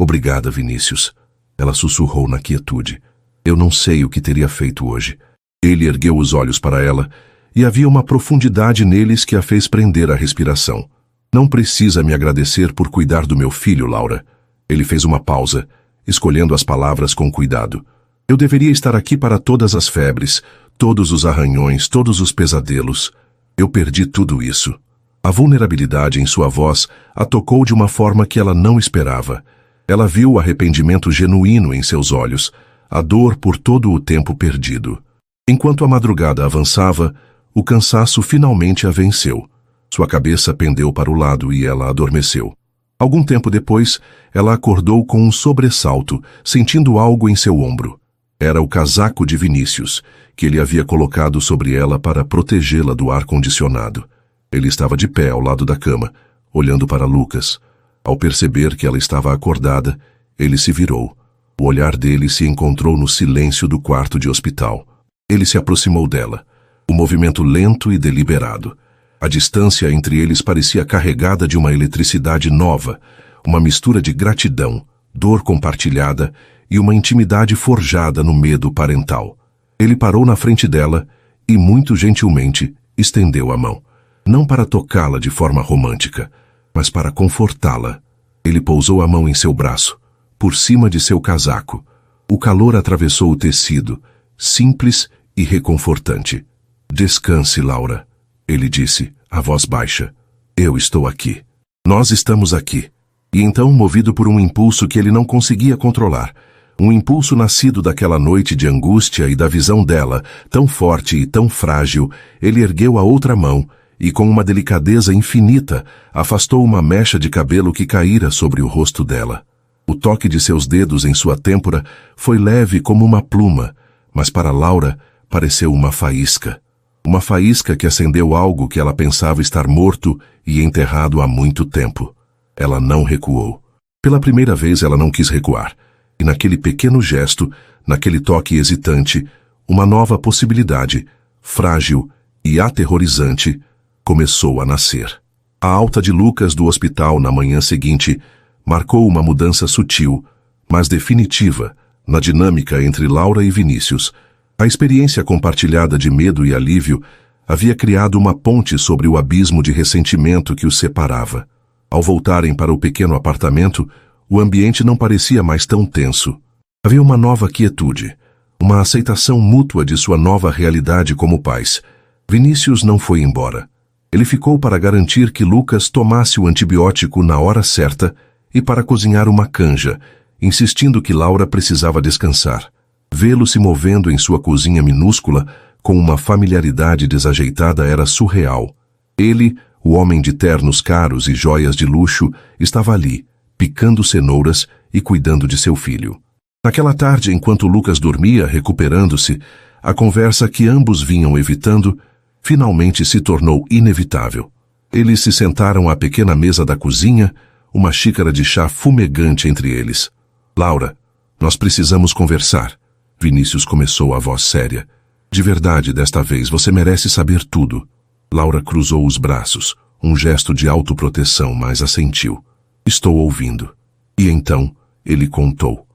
Obrigada, Vinícius. Ela sussurrou na quietude. Eu não sei o que teria feito hoje. Ele ergueu os olhos para ela, e havia uma profundidade neles que a fez prender a respiração. Não precisa me agradecer por cuidar do meu filho, Laura. Ele fez uma pausa, escolhendo as palavras com cuidado. Eu deveria estar aqui para todas as febres, todos os arranhões, todos os pesadelos. Eu perdi tudo isso. A vulnerabilidade em sua voz a tocou de uma forma que ela não esperava. Ela viu o arrependimento genuíno em seus olhos, a dor por todo o tempo perdido. Enquanto a madrugada avançava, o cansaço finalmente a venceu. Sua cabeça pendeu para o lado e ela adormeceu. Algum tempo depois, ela acordou com um sobressalto, sentindo algo em seu ombro. Era o casaco de Vinícius, que ele havia colocado sobre ela para protegê-la do ar-condicionado. Ele estava de pé ao lado da cama, olhando para Lucas. Ao perceber que ela estava acordada, ele se virou. O olhar dele se encontrou no silêncio do quarto de hospital. Ele se aproximou dela. O movimento lento e deliberado. A distância entre eles parecia carregada de uma eletricidade nova, uma mistura de gratidão, dor compartilhada e uma intimidade forjada no medo parental. Ele parou na frente dela e, muito gentilmente, estendeu a mão. Não para tocá-la de forma romântica, mas para confortá-la. Ele pousou a mão em seu braço, por cima de seu casaco. O calor atravessou o tecido, simples e reconfortante. Descanse, Laura, ele disse, a voz baixa. Eu estou aqui. Nós estamos aqui. E então, movido por um impulso que ele não conseguia controlar, um impulso nascido daquela noite de angústia e da visão dela, tão forte e tão frágil, ele ergueu a outra mão e, com uma delicadeza infinita, afastou uma mecha de cabelo que caíra sobre o rosto dela. O toque de seus dedos em sua têmpora foi leve como uma pluma, mas para Laura pareceu uma faísca. Uma faísca que acendeu algo que ela pensava estar morto e enterrado há muito tempo. Ela não recuou. Pela primeira vez ela não quis recuar. E naquele pequeno gesto, naquele toque hesitante, uma nova possibilidade, frágil e aterrorizante, começou a nascer. A alta de Lucas do hospital na manhã seguinte marcou uma mudança sutil, mas definitiva, na dinâmica entre Laura e Vinícius. A experiência compartilhada de medo e alívio havia criado uma ponte sobre o abismo de ressentimento que os separava. Ao voltarem para o pequeno apartamento, o ambiente não parecia mais tão tenso. Havia uma nova quietude, uma aceitação mútua de sua nova realidade como pais. Vinícius não foi embora. Ele ficou para garantir que Lucas tomasse o antibiótico na hora certa e para cozinhar uma canja, insistindo que Laura precisava descansar. Vê-lo se movendo em sua cozinha minúscula com uma familiaridade desajeitada era surreal. Ele, o homem de ternos caros e joias de luxo, estava ali, picando cenouras e cuidando de seu filho. Naquela tarde, enquanto Lucas dormia, recuperando-se, a conversa que ambos vinham evitando, finalmente se tornou inevitável. Eles se sentaram à pequena mesa da cozinha, uma xícara de chá fumegante entre eles. Laura, nós precisamos conversar. Vinícius começou a voz séria. De verdade, desta vez, você merece saber tudo. Laura cruzou os braços, um gesto de autoproteção, mas assentiu. Estou ouvindo. E então, ele contou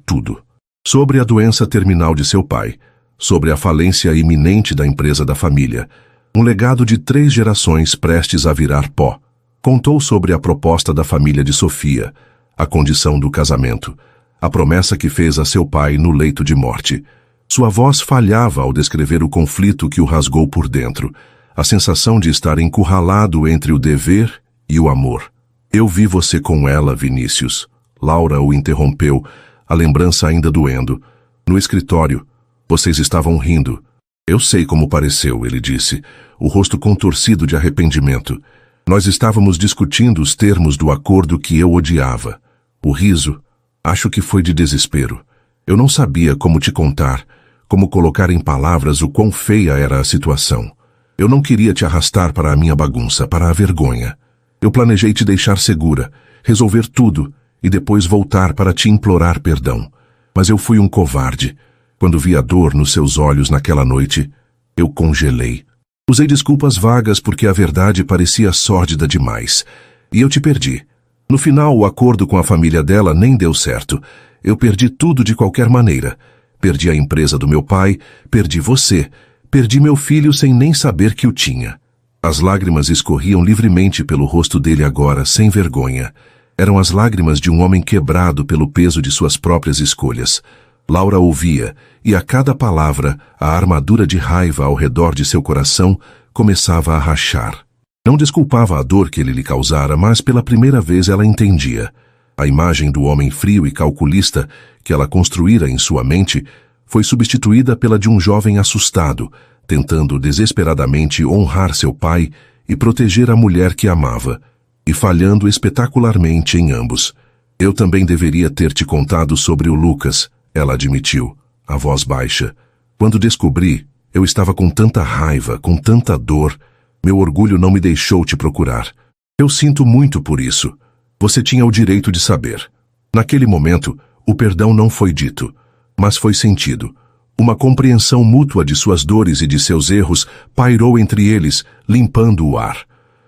tudo. Sobre a doença terminal de seu pai, sobre a falência iminente da empresa da família, um legado de 3 gerações prestes a virar pó. Contou sobre a proposta da família de Sofia, a condição do casamento, a promessa que fez a seu pai no leito de morte. Sua voz falhava ao descrever o conflito que o rasgou por dentro, a sensação de estar encurralado entre o dever e o amor. Eu vi você com ela, Vinícius. Laura o interrompeu, a lembrança ainda doendo. No escritório, vocês estavam rindo. Eu sei como pareceu, ele disse, o rosto contorcido de arrependimento. Nós estávamos discutindo os termos do acordo que eu odiava. O riso, acho que foi de desespero. Eu não sabia como te contar, como colocar em palavras o quão feia era a situação. Eu não queria te arrastar para a minha bagunça, para a vergonha. Eu planejei te deixar segura, resolver tudo e depois voltar para te implorar perdão. Mas eu fui um covarde. Quando vi a dor nos seus olhos naquela noite, eu congelei. Usei desculpas vagas porque a verdade parecia sórdida demais. E eu te perdi. No final, o acordo com a família dela nem deu certo. Eu perdi tudo de qualquer maneira. Perdi a empresa do meu pai, perdi você, perdi meu filho sem nem saber que o tinha. As lágrimas escorriam livremente pelo rosto dele agora, sem vergonha. Eram as lágrimas de um homem quebrado pelo peso de suas próprias escolhas. Laura ouvia, e a cada palavra, a armadura de raiva ao redor de seu coração começava a rachar. Não desculpava a dor que ele lhe causara, mas pela primeira vez ela entendia. A imagem do homem frio e calculista que ela construíra em sua mente foi substituída pela de um jovem assustado, tentando desesperadamente honrar seu pai e proteger a mulher que amava, e falhando espetacularmente em ambos. Eu também deveria ter te contado sobre o Lucas, ela admitiu, a voz baixa. Quando descobri, eu estava com tanta raiva, com tanta dor. Meu orgulho não me deixou te procurar. Eu sinto muito por isso. Você tinha o direito de saber. Naquele momento, o perdão não foi dito, mas foi sentido. Uma compreensão mútua de suas dores e de seus erros pairou entre eles, limpando o ar.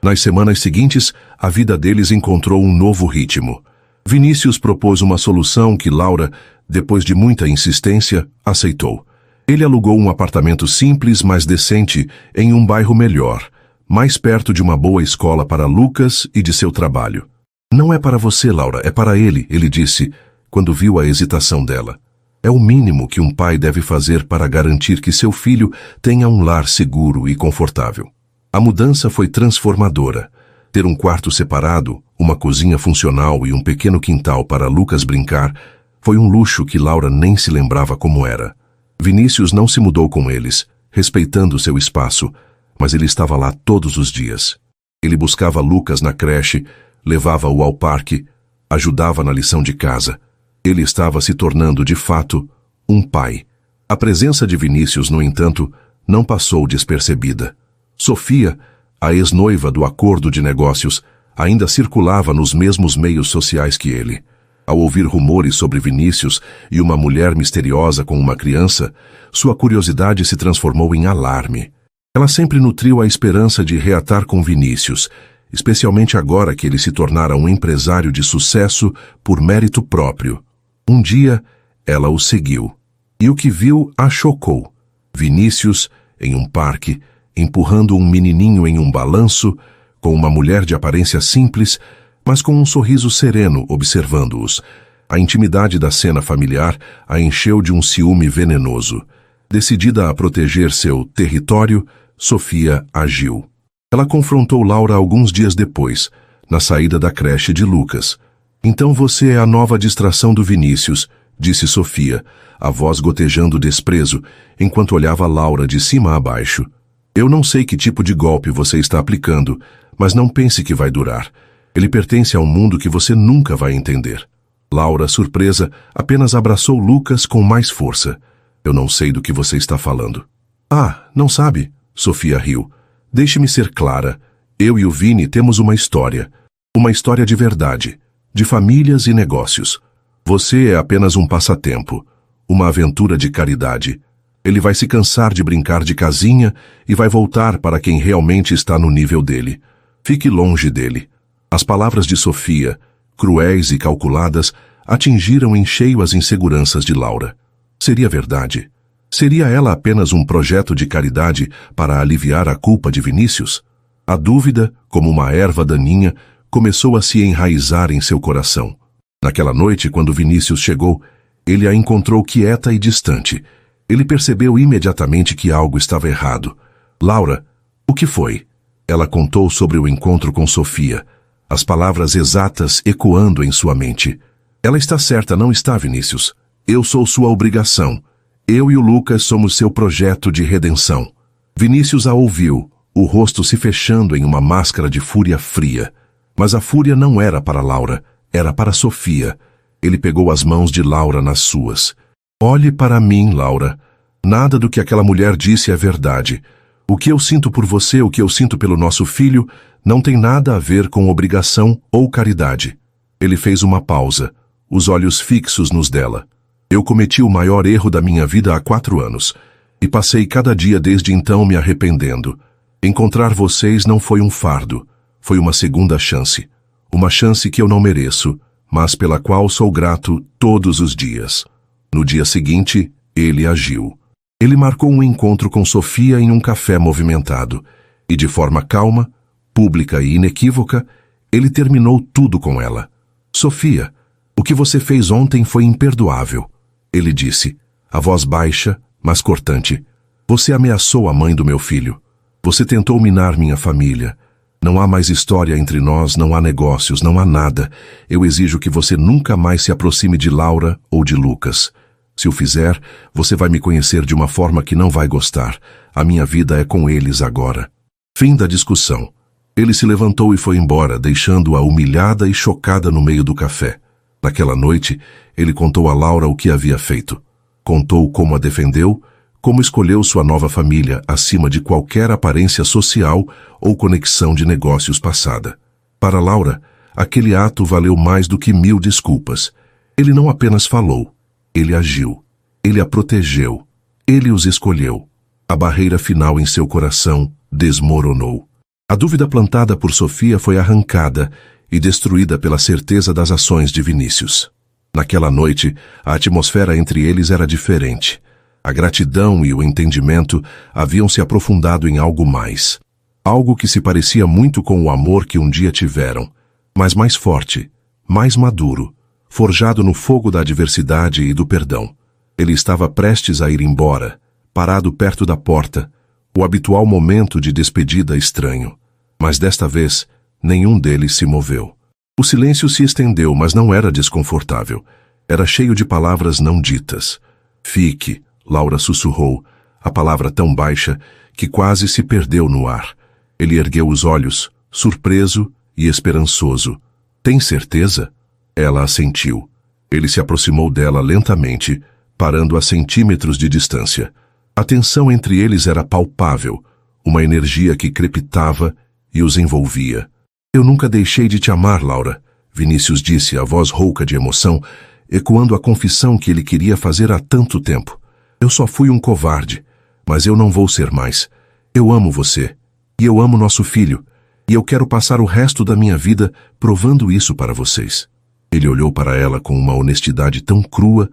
Nas semanas seguintes, a vida deles encontrou um novo ritmo. Vinícius propôs uma solução que Laura, depois de muita insistência, aceitou. Ele alugou um apartamento simples, mas decente, em um bairro melhor, mais perto de uma boa escola para Lucas e de seu trabalho. Não é para você, Laura, é para ele disse, quando viu a hesitação dela. É o mínimo que um pai deve fazer para garantir que seu filho tenha um lar seguro e confortável. A mudança foi transformadora. Ter um quarto separado, uma cozinha funcional e um pequeno quintal para Lucas brincar foi um luxo que Laura nem se lembrava como era. Vinícius não se mudou com eles, respeitando seu espaço, mas ele estava lá todos os dias. Ele buscava Lucas na creche, levava-o ao parque, ajudava na lição de casa. Ele estava se tornando, de fato, um pai. A presença de Vinícius, no entanto, não passou despercebida. Sofia, a ex-noiva do acordo de negócios, ainda circulava nos mesmos meios sociais que ele. Ao ouvir rumores sobre Vinícius e uma mulher misteriosa com uma criança, sua curiosidade se transformou em alarme. Ela sempre nutriu a esperança de reatar com Vinícius, especialmente agora que ele se tornara um empresário de sucesso por mérito próprio. Um dia, ela o seguiu. E o que viu a chocou. Vinícius, em um parque, empurrando um menininho em um balanço, com uma mulher de aparência simples, mas com um sorriso sereno observando-os. A intimidade da cena familiar a encheu de um ciúme venenoso. Decidida a proteger seu território, Sofia agiu. Ela confrontou Laura alguns dias depois, na saída da creche de Lucas. "Então você é a nova distração do Vinícius", disse Sofia, a voz gotejando desprezo, enquanto olhava Laura de cima a baixo. "Eu não sei que tipo de golpe você está aplicando, mas não pense que vai durar. Ele pertence a um mundo que você nunca vai entender." Laura, surpresa, apenas abraçou Lucas com mais força. "Eu não sei do que você está falando." "Ah, não sabe?" Sofia riu. "Deixe-me ser clara. Eu e o Vini temos uma história. Uma história de verdade, de famílias e negócios. Você é apenas um passatempo, uma aventura de caridade. Ele vai se cansar de brincar de casinha e vai voltar para quem realmente está no nível dele. Fique longe dele." As palavras de Sofia, cruéis e calculadas, atingiram em cheio as inseguranças de Laura. Seria verdade? Seria ela apenas um projeto de caridade para aliviar a culpa de Vinícius? A dúvida, como uma erva daninha, começou a se enraizar em seu coração. Naquela noite, quando Vinícius chegou, ele a encontrou quieta e distante. Ele percebeu imediatamente que algo estava errado. "Laura, o que foi?" Ela contou sobre o encontro com Sofia, as palavras exatas ecoando em sua mente. "Ela está certa, não está, Vinícius? Eu sou sua obrigação. Eu e o Lucas somos seu projeto de redenção." Vinícius a ouviu, o rosto se fechando em uma máscara de fúria fria. Mas a fúria não era para Laura, era para Sofia. Ele pegou as mãos de Laura nas suas. "Olhe para mim, Laura. Nada do que aquela mulher disse é verdade. O que eu sinto por você, o que eu sinto pelo nosso filho, não tem nada a ver com obrigação ou caridade." Ele fez uma pausa, os olhos fixos nos dela. "Eu cometi o maior erro da minha vida há 4 anos, e passei cada dia desde então me arrependendo. Encontrar vocês não foi um fardo, foi uma segunda chance. Uma chance que eu não mereço, mas pela qual sou grato todos os dias." No dia seguinte, ele agiu. Ele marcou um encontro com Sofia em um café movimentado, e de forma calma, pública e inequívoca, ele terminou tudo com ela. "Sofia, o que você fez ontem foi imperdoável." Ele disse, a voz baixa, mas cortante. "Você ameaçou a mãe do meu filho. Você tentou minar minha família. Não há mais história entre nós, não há negócios, não há nada. Eu exijo que você nunca mais se aproxime de Laura ou de Lucas. Se o fizer, você vai me conhecer de uma forma que não vai gostar. A minha vida é com eles agora." Fim da discussão. Ele se levantou e foi embora, deixando-a humilhada e chocada no meio do café. Naquela noite, ele contou a Laura o que havia feito. Contou como a defendeu, como escolheu sua nova família acima de qualquer aparência social ou conexão de negócios passada. Para Laura, aquele ato valeu mais do que 1000 desculpas. Ele não apenas falou, ele agiu. Ele a protegeu. Ele os escolheu. A barreira final em seu coração desmoronou. A dúvida plantada por Sofia foi arrancada e destruída pela certeza das ações de Vinícius. Naquela noite, a atmosfera entre eles era diferente. A gratidão e o entendimento haviam se aprofundado em algo mais. Algo que se parecia muito com o amor que um dia tiveram, mas mais forte, mais maduro, forjado no fogo da adversidade e do perdão. Ele estava prestes a ir embora, parado perto da porta, o habitual momento de despedida estranho. Mas desta vez, nenhum deles se moveu. O silêncio se estendeu, mas não era desconfortável. Era cheio de palavras não ditas. "Fique", Laura sussurrou, a palavra tão baixa que quase se perdeu no ar. Ele ergueu os olhos, surpreso e esperançoso. "Tem certeza?" Ela assentiu. Ele se aproximou dela lentamente, parando a centímetros de distância. A tensão entre eles era palpável, uma energia que crepitava e os envolvia. Eu nunca deixei de te amar, Laura, Vinícius disse, a voz rouca de emoção, ecoando a confissão que ele queria fazer há tanto tempo. Eu só fui um covarde, mas eu não vou ser mais. Eu amo você, e eu amo nosso filho, e eu quero passar o resto da minha vida provando isso para vocês. Ele olhou para ela com uma honestidade tão crua,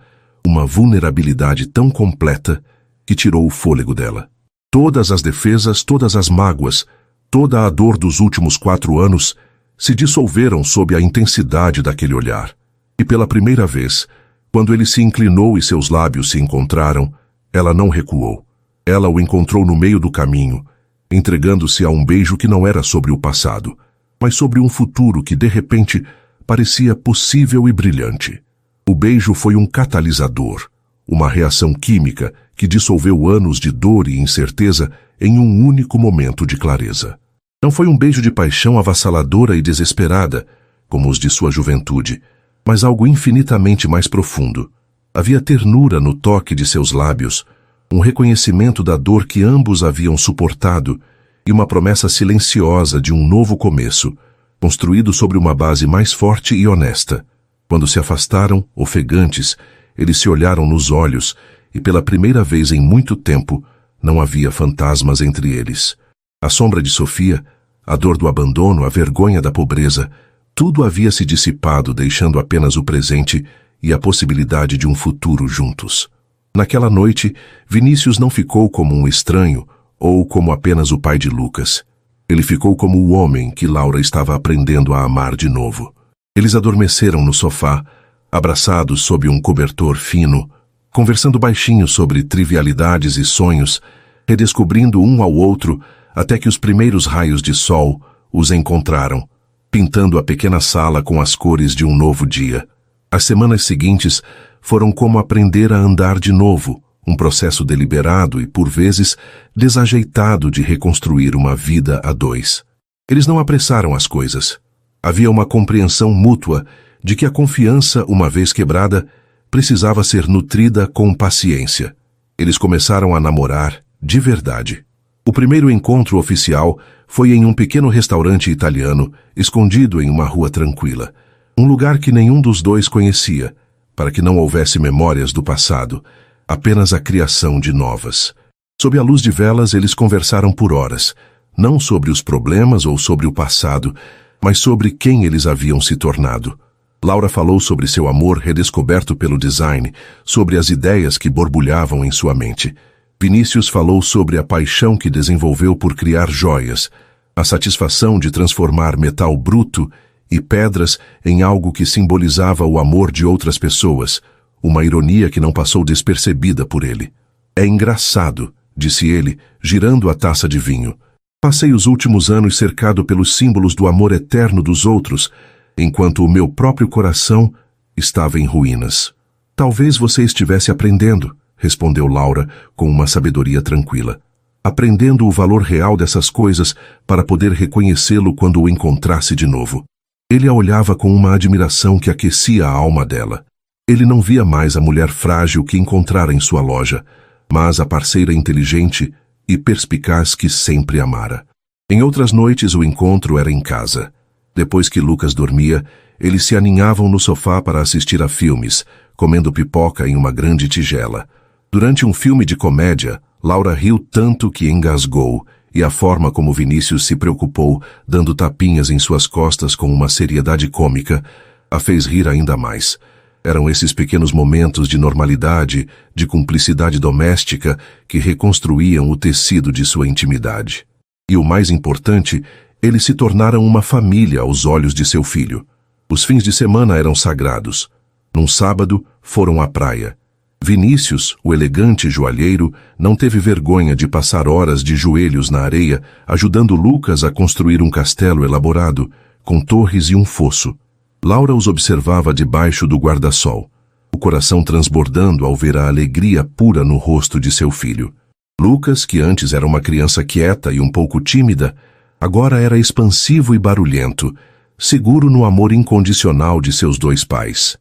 uma vulnerabilidade tão completa, que tirou o fôlego dela. Todas as defesas, todas as mágoas, toda a dor dos últimos 4 anos se dissolveram sob a intensidade daquele olhar. E pela primeira vez, quando ele se inclinou e seus lábios se encontraram, ela não recuou. Ela o encontrou no meio do caminho, entregando-se a um beijo que não era sobre o passado, mas sobre um futuro que, de repente, parecia possível e brilhante. O beijo foi um catalisador, uma reação química que dissolveu anos de dor e incerteza em um único momento de clareza. Não foi um beijo de paixão avassaladora e desesperada, como os de sua juventude, mas algo infinitamente mais profundo. Havia ternura no toque de seus lábios, um reconhecimento da dor que ambos haviam suportado e uma promessa silenciosa de um novo começo, construído sobre uma base mais forte e honesta. Quando se afastaram, ofegantes, eles se olharam nos olhos e, pela primeira vez em muito tempo, não havia fantasmas entre eles. A sombra de Sofia, a dor do abandono, a vergonha da pobreza, tudo havia se dissipado, deixando apenas o presente e a possibilidade de um futuro juntos. Naquela noite, Vinícius não ficou como um estranho ou como apenas o pai de Lucas. Ele ficou como o homem que Laura estava aprendendo a amar de novo. Eles adormeceram no sofá, abraçados sob um cobertor fino, conversando baixinho sobre trivialidades e sonhos, redescobrindo um ao outro até que os primeiros raios de sol os encontraram, pintando a pequena sala com as cores de um novo dia. As semanas seguintes foram como aprender a andar de novo, um processo deliberado e, por vezes, desajeitado de reconstruir uma vida a dois. Eles não apressaram as coisas. Havia uma compreensão mútua de que a confiança, uma vez quebrada, precisava ser nutrida com paciência. Eles começaram a namorar de verdade. O primeiro encontro oficial foi em um pequeno restaurante italiano, escondido em uma rua tranquila. Um lugar que nenhum dos dois conhecia, para que não houvesse memórias do passado, apenas a criação de novas. Sob a luz de velas, eles conversaram por horas, não sobre os problemas ou sobre o passado, mas sobre quem eles haviam se tornado. Laura falou sobre seu amor redescoberto pelo design, sobre as ideias que borbulhavam em sua mente. Vinícius falou sobre a paixão que desenvolveu por criar joias, a satisfação de transformar metal bruto e pedras em algo que simbolizava o amor de outras pessoas, uma ironia que não passou despercebida por ele. É engraçado, disse ele, girando a taça de vinho. Passei os últimos anos cercado pelos símbolos do amor eterno dos outros, enquanto o meu próprio coração estava em ruínas. Talvez você estivesse aprendendo, respondeu Laura com uma sabedoria tranquila. Aprendendo o valor real dessas coisas para poder reconhecê-lo quando o encontrasse de novo. Ele a olhava com uma admiração que aquecia a alma dela. Ele não via mais a mulher frágil que encontrara em sua loja, mas a parceira inteligente e perspicaz que sempre amara. Em outras noites o encontro era em casa. Depois que Lucas dormia, eles se aninhavam no sofá para assistir a filmes, comendo pipoca em uma grande tigela. Durante um filme de comédia, Laura riu tanto que engasgou, e a forma como Vinícius se preocupou, dando tapinhas em suas costas com uma seriedade cômica, a fez rir ainda mais. Eram esses pequenos momentos de normalidade, de cumplicidade doméstica, que reconstruíam o tecido de sua intimidade. E o mais importante, eles se tornaram uma família aos olhos de seu filho. Os fins de semana eram sagrados. Num sábado, foram à praia. Vinícius, o elegante joalheiro, não teve vergonha de passar horas de joelhos na areia, ajudando Lucas a construir um castelo elaborado, com torres e um fosso. Laura os observava debaixo do guarda-sol, o coração transbordando ao ver a alegria pura no rosto de seu filho. Lucas, que antes era uma criança quieta e um pouco tímida, agora era expansivo e barulhento, seguro no amor incondicional de seus dois pais.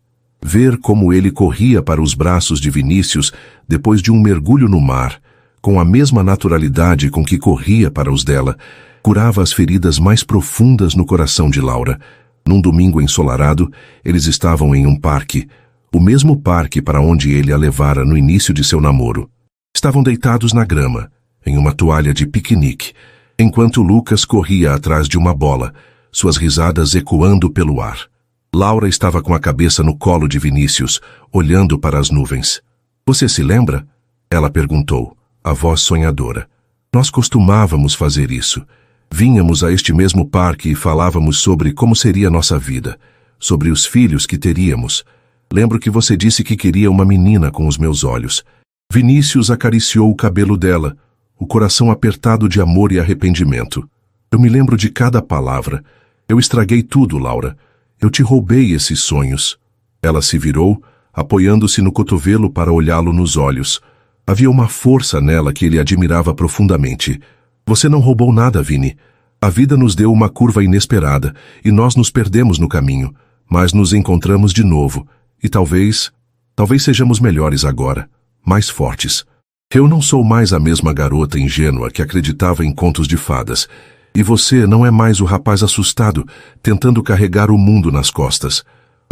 Ver como ele corria para os braços de Vinícius depois de um mergulho no mar, com a mesma naturalidade com que corria para os dela, curava as feridas mais profundas no coração de Laura. Num domingo ensolarado, eles estavam em um parque, o mesmo parque para onde ele a levara no início de seu namoro. Estavam deitados na grama, em uma toalha de piquenique, enquanto Lucas corria atrás de uma bola, suas risadas ecoando pelo ar. Laura estava com a cabeça no colo de Vinícius, olhando para as nuvens. "Você se lembra?" Ela perguntou, a voz sonhadora. "Nós costumávamos fazer isso. Vínhamos a este mesmo parque e falávamos sobre como seria nossa vida, sobre os filhos que teríamos. Lembro que você disse que queria uma menina com os meus olhos." Vinícius acariciou o cabelo dela, o coração apertado de amor e arrependimento. "Eu me lembro de cada palavra. Eu estraguei tudo, Laura. Eu te roubei esses sonhos." Ela se virou, apoiando-se no cotovelo para olhá-lo nos olhos. Havia uma força nela que ele admirava profundamente. "Você não roubou nada, Vini. A vida nos deu uma curva inesperada e nós nos perdemos no caminho, mas nos encontramos de novo e talvez sejamos melhores agora, mais fortes. Eu não sou mais a mesma garota ingênua que acreditava em contos de fadas. E você não é mais o rapaz assustado, tentando carregar o mundo nas costas.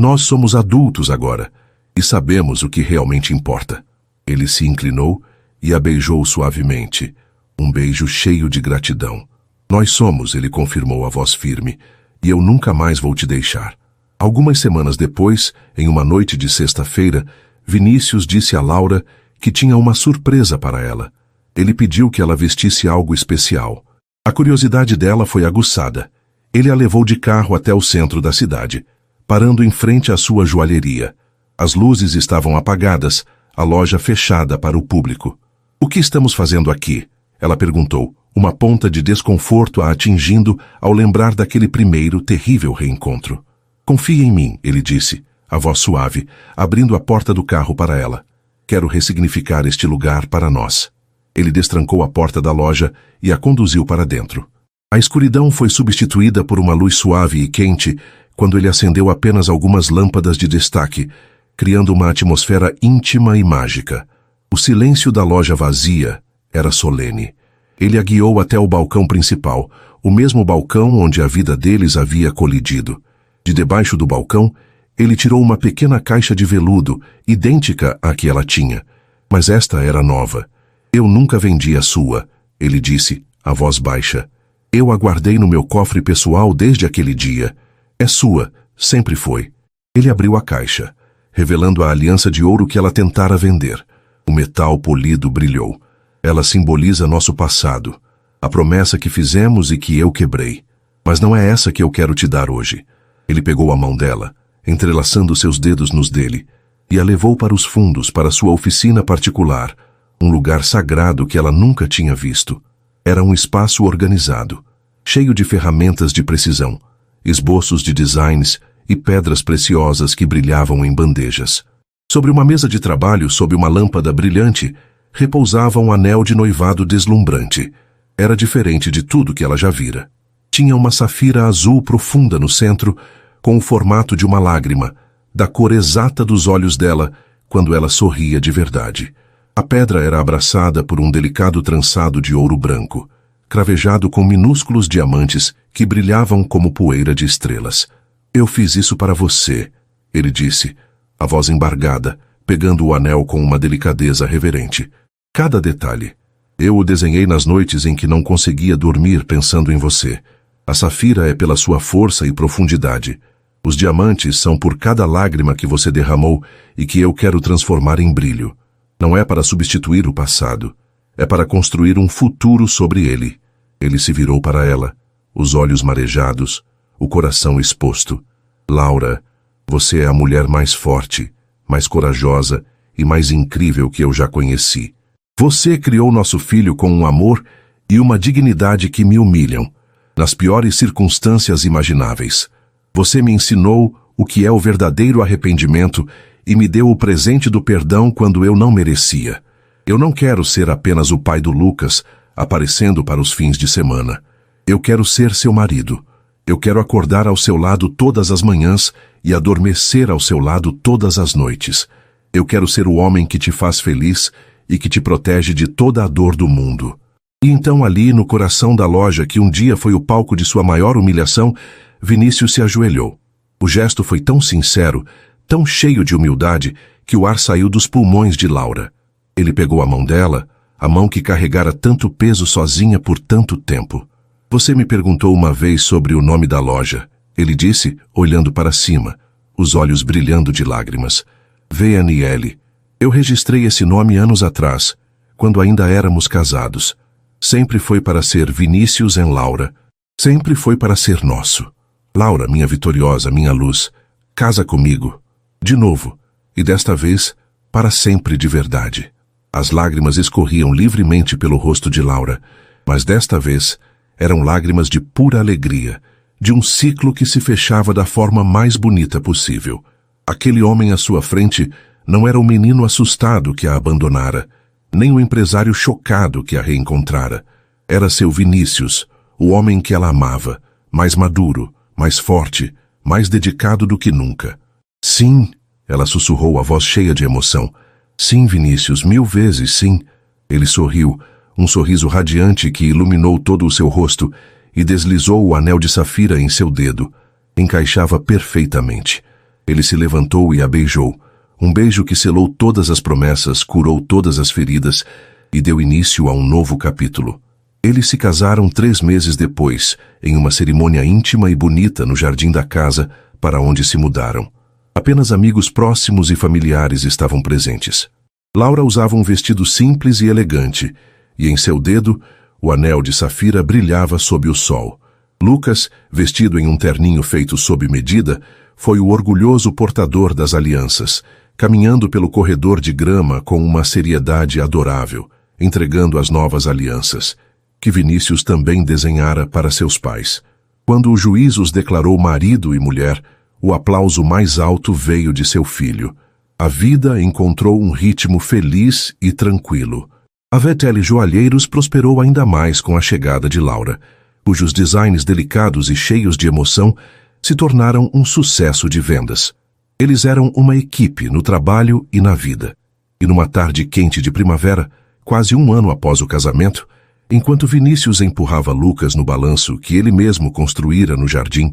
Nós somos adultos agora, e sabemos o que realmente importa." Ele se inclinou e a beijou suavemente, um beijo cheio de gratidão. "Nós somos", ele confirmou a voz firme, "e eu nunca mais vou te deixar." Algumas semanas depois, em uma noite de sexta-feira, Vinícius disse a Laura que tinha uma surpresa para ela. Ele pediu que ela vestisse algo especial. A curiosidade dela foi aguçada. Ele a levou de carro até o centro da cidade, parando em frente à sua joalheria. As luzes estavam apagadas, a loja fechada para o público. "O que estamos fazendo aqui?" ela perguntou, uma ponta de desconforto a atingindo ao lembrar daquele primeiro terrível reencontro. "Confie em mim", ele disse, a voz suave, abrindo a porta do carro para ela. "Quero ressignificar este lugar para nós." Ele destrancou a porta da loja e a conduziu para dentro. A escuridão foi substituída por uma luz suave e quente quando ele acendeu apenas algumas lâmpadas de destaque, criando uma atmosfera íntima e mágica. O silêncio da loja vazia era solene. Ele a guiou até o balcão principal, o mesmo balcão onde a vida deles havia colidido. De debaixo do balcão, ele tirou uma pequena caixa de veludo, idêntica à que ela tinha, mas esta era nova. "Eu nunca vendi a sua", ele disse, a voz baixa. "Eu a guardei no meu cofre pessoal desde aquele dia. É sua, sempre foi." Ele abriu a caixa, revelando a aliança de ouro que ela tentara vender. O metal polido brilhou. "Ela simboliza nosso passado, a promessa que fizemos e que eu quebrei. Mas não é essa que eu quero te dar hoje." Ele pegou a mão dela, entrelaçando seus dedos nos dele, e a levou para os fundos, para sua oficina particular, um lugar sagrado que ela nunca tinha visto. Era um espaço organizado, cheio de ferramentas de precisão, esboços de designs e pedras preciosas que brilhavam em bandejas. Sobre uma mesa de trabalho, sob uma lâmpada brilhante, repousava um anel de noivado deslumbrante. Era diferente de tudo que ela já vira. Tinha uma safira azul profunda no centro, com o formato de uma lágrima, da cor exata dos olhos dela, quando ela sorria de verdade. A pedra era abraçada por um delicado trançado de ouro branco, cravejado com minúsculos diamantes que brilhavam como poeira de estrelas. "Eu fiz isso para você", ele disse, a voz embargada, pegando o anel com uma delicadeza reverente. "Cada detalhe. Eu o desenhei nas noites em que não conseguia dormir pensando em você. A safira é pela sua força e profundidade. Os diamantes são por cada lágrima que você derramou e que eu quero transformar em brilho. Não é para substituir o passado. É para construir um futuro sobre ele." Ele se virou para ela, os olhos marejados, o coração exposto. "Laura, você é a mulher mais forte, mais corajosa e mais incrível que eu já conheci. Você criou nosso filho com um amor e uma dignidade que me humilham, nas piores circunstâncias imagináveis. Você me ensinou o que é o verdadeiro arrependimento e me deu o presente do perdão quando eu não merecia. Eu não quero ser apenas o pai do Lucas, aparecendo para os fins de semana. Eu quero ser seu marido. Eu quero acordar ao seu lado todas as manhãs e adormecer ao seu lado todas as noites. Eu quero ser o homem que te faz feliz e que te protege de toda a dor do mundo. E então ali, no coração da loja, que um dia foi o palco de sua maior humilhação, Vinícius se ajoelhou. O gesto foi tão sincero, tão cheio de humildade, que o ar saiu dos pulmões de Laura. Ele pegou a mão dela, a mão que carregara tanto peso sozinha por tanto tempo. Você me perguntou uma vez sobre o nome da loja. Ele disse, olhando para cima, os olhos brilhando de lágrimas. V.N.L. Eu registrei esse nome anos atrás, quando ainda éramos casados. Sempre foi para ser Vinícius e Laura. Sempre foi para ser nosso. Laura, minha vitoriosa, minha luz, casa comigo. De novo, e desta vez, para sempre de verdade. As lágrimas escorriam livremente pelo rosto de Laura, mas desta vez eram lágrimas de pura alegria, de um ciclo que se fechava da forma mais bonita possível. Aquele homem à sua frente não era o menino assustado que a abandonara, nem o empresário chocado que a reencontrara. Era seu Vinícius, o homem que ela amava, mais maduro, mais forte, mais dedicado do que nunca. Sim, ela sussurrou a voz cheia de emoção. Sim, Vinícius, 1000 vezes sim. Ele sorriu, um sorriso radiante que iluminou todo o seu rosto e deslizou o anel de safira em seu dedo. Encaixava perfeitamente. Ele se levantou e a beijou. Um beijo que selou todas as promessas, curou todas as feridas e deu início a um novo capítulo. Eles se casaram 3 meses depois, em uma cerimônia íntima e bonita no jardim da casa para onde se mudaram. Apenas amigos próximos e familiares estavam presentes. Laura usava um vestido simples e elegante, e em seu dedo, o anel de safira brilhava sob o sol. Lucas, vestido em um terninho feito sob medida, foi o orgulhoso portador das alianças, caminhando pelo corredor de grama com uma seriedade adorável, entregando as novas alianças, que Vinícius também desenhara para seus pais. Quando o juiz os declarou marido e mulher, o aplauso mais alto veio de seu filho. A vida encontrou um ritmo feliz e tranquilo. A V.T.L. Joalheiros prosperou ainda mais com a chegada de Laura, cujos designs delicados e cheios de emoção se tornaram um sucesso de vendas. Eles eram uma equipe no trabalho e na vida. E numa tarde quente de primavera, quase 1 ano após o casamento, enquanto Vinícius empurrava Lucas no balanço que ele mesmo construíra no jardim,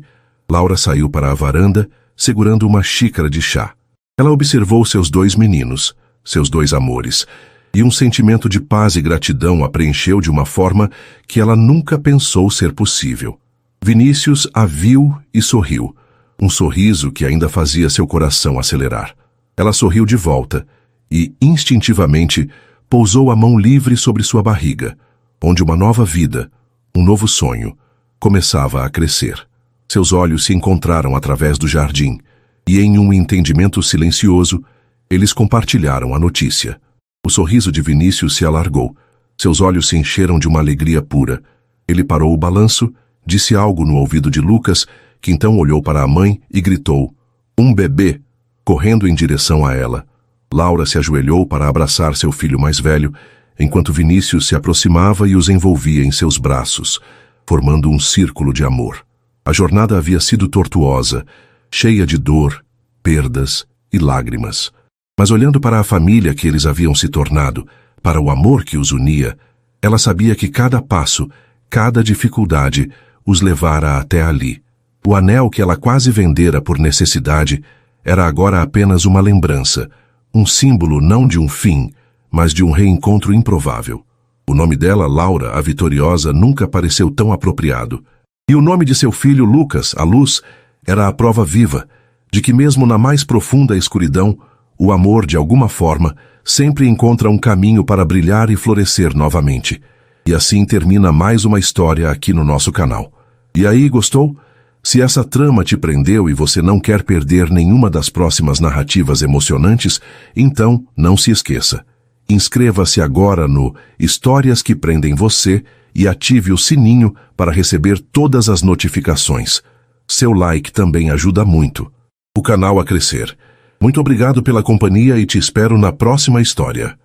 Laura saiu para a varanda, segurando uma xícara de chá. Ela observou seus 2 meninos, seus 2 amores, e um sentimento de paz e gratidão a preencheu de uma forma que ela nunca pensou ser possível. Vinícius a viu e sorriu, um sorriso que ainda fazia seu coração acelerar. Ela sorriu de volta e, instintivamente, pousou a mão livre sobre sua barriga, onde uma nova vida, um novo sonho, começava a crescer. Seus olhos se encontraram através do jardim, e em um entendimento silencioso, eles compartilharam a notícia. O sorriso de Vinícius se alargou, seus olhos se encheram de uma alegria pura. Ele parou o balanço, disse algo no ouvido de Lucas, que então olhou para a mãe e gritou, "Um bebê!", correndo em direção a ela. Laura se ajoelhou para abraçar seu filho mais velho, enquanto Vinícius se aproximava e os envolvia em seus braços, formando um círculo de amor. A jornada havia sido tortuosa, cheia de dor, perdas e lágrimas. Mas olhando para a família que eles haviam se tornado, para o amor que os unia, ela sabia que cada passo, cada dificuldade, os levara até ali. O anel que ela quase vendera por necessidade era agora apenas uma lembrança, um símbolo não de um fim, mas de um reencontro improvável. O nome dela, Laura, a vitoriosa, nunca pareceu tão apropriado. E o nome de seu filho, Lucas, a luz, era a prova viva de que mesmo na mais profunda escuridão, o amor, de alguma forma, sempre encontra um caminho para brilhar e florescer novamente. E assim termina mais uma história aqui no nosso canal. E aí, gostou? Se essa trama te prendeu e você não quer perder nenhuma das próximas narrativas emocionantes, então não se esqueça. Inscreva-se agora no Histórias que Prendem Você e ative o sininho para receber todas as notificações. Seu like também ajuda muito o canal a crescer. Muito obrigado pela companhia e te espero na próxima história.